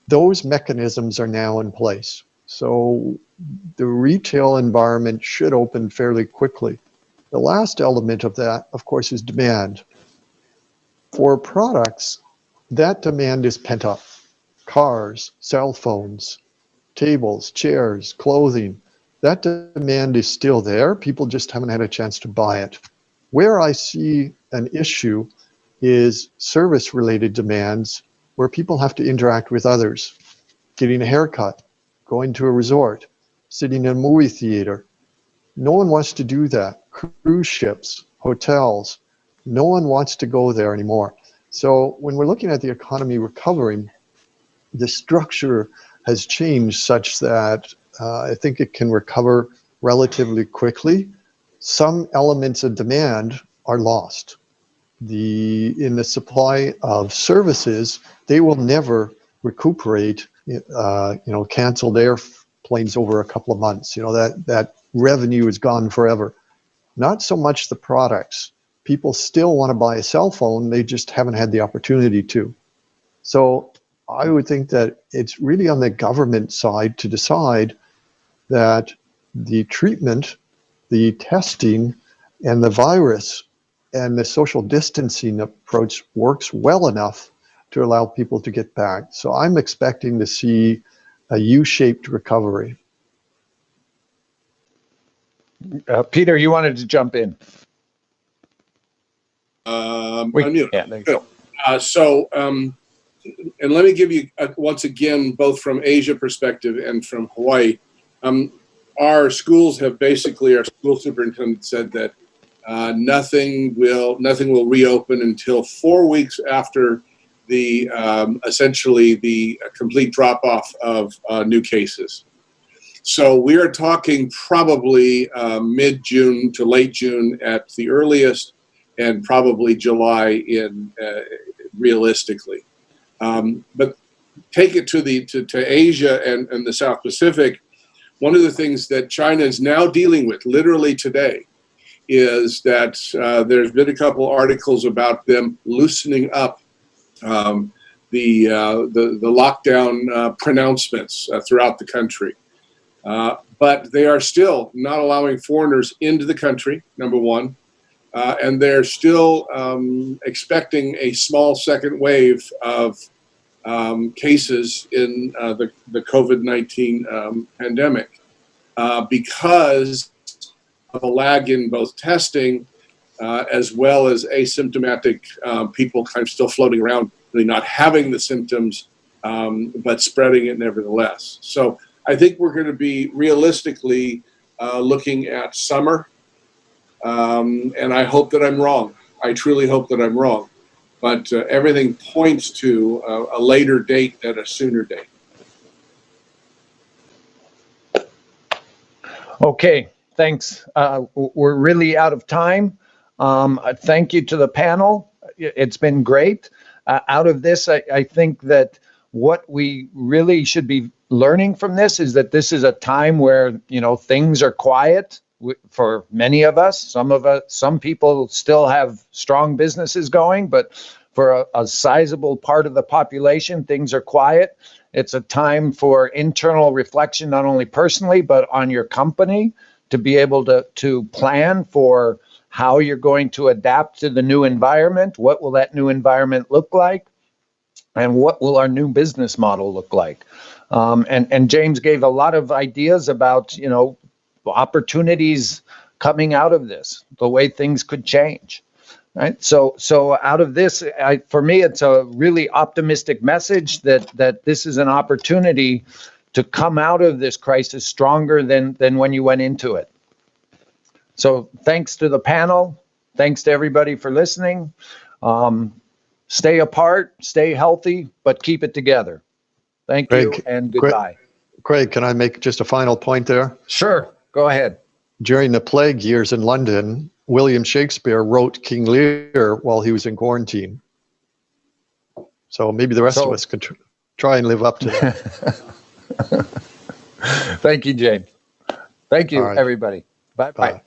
Those mechanisms are now in place. So the retail environment should open fairly quickly. The last element of that, of course, is demand. For products, that demand is pent up. Cars, cell phones, tables, chairs, clothing, that demand is still there. People just haven't had a chance to buy it. Where I see an issue is service-related demands where people have to interact with others, getting a haircut, going to a resort, sitting in a movie theater. No one wants to do that. Cruise ships, hotels, no one wants to go there anymore. So when we're looking at the economy recovering, the structure has changed such that I think it can recover relatively quickly. Some elements of demand are lost. In the supply of services, they will never recuperate. Canceled airplanes over a couple of months. That revenue is gone forever. Not so much the products. People still want to buy a cell phone. They just haven't had the opportunity to. So I would think that it's really on the government side to decide that the treatment, the testing, and the virus and the social distancing approach works well enough to allow people to get back. So I'm expecting to see a U-shaped recovery. Peter, you wanted to jump in. Unmute. Yeah, there you go. And let me give you, once again, both from Asia perspective and from Hawaii, our schools have basically, our school superintendent said that nothing will reopen until 4 weeks after the essentially the complete drop-off of new cases. So we are talking probably mid-June to late June at the earliest, and probably July realistically. But take it to Asia and the South Pacific. One of the things that China is now dealing with, literally today, is that there's been a couple articles about them loosening up the lockdown pronouncements throughout the country. But they are still not allowing foreigners into the country, number one. And they're still expecting a small second wave of cases in the COVID-19 pandemic because of a lag in both testing as well as asymptomatic people kind of still floating around, really not having the symptoms, but spreading it nevertheless. So I think we're going to be realistically looking at summer. And I hope that I'm wrong. I truly hope that I'm wrong. But everything points to a later date than a sooner date. Okay, thanks. We're really out of time. Thank you to the panel. It's been great. Out of this, I think that what we really should be learning from this is that this is a time where, things are quiet for many of us. Some people still have strong businesses going, but for a sizable part of the population, things are quiet. It's a time for internal reflection, not only personally, but on your company, to be able to plan for how you're going to adapt to the new environment. What will that new environment look like? And what will our new business model look like? And James gave a lot of ideas about, opportunities coming out of this, the way things could change. Right. So out of this, for me, it's a really optimistic message that this is an opportunity to come out of this crisis stronger than when you went into it. So thanks to the panel. Thanks to everybody for listening. Stay apart, stay healthy, but keep it together. Thank you and goodbye. Craig, can I make just a final point there? Sure. Go ahead. During the plague years in London, William Shakespeare wrote King Lear while he was in quarantine. So maybe the rest of us could try and live up to that. Thank you, James. Thank you, everybody. Bye-bye.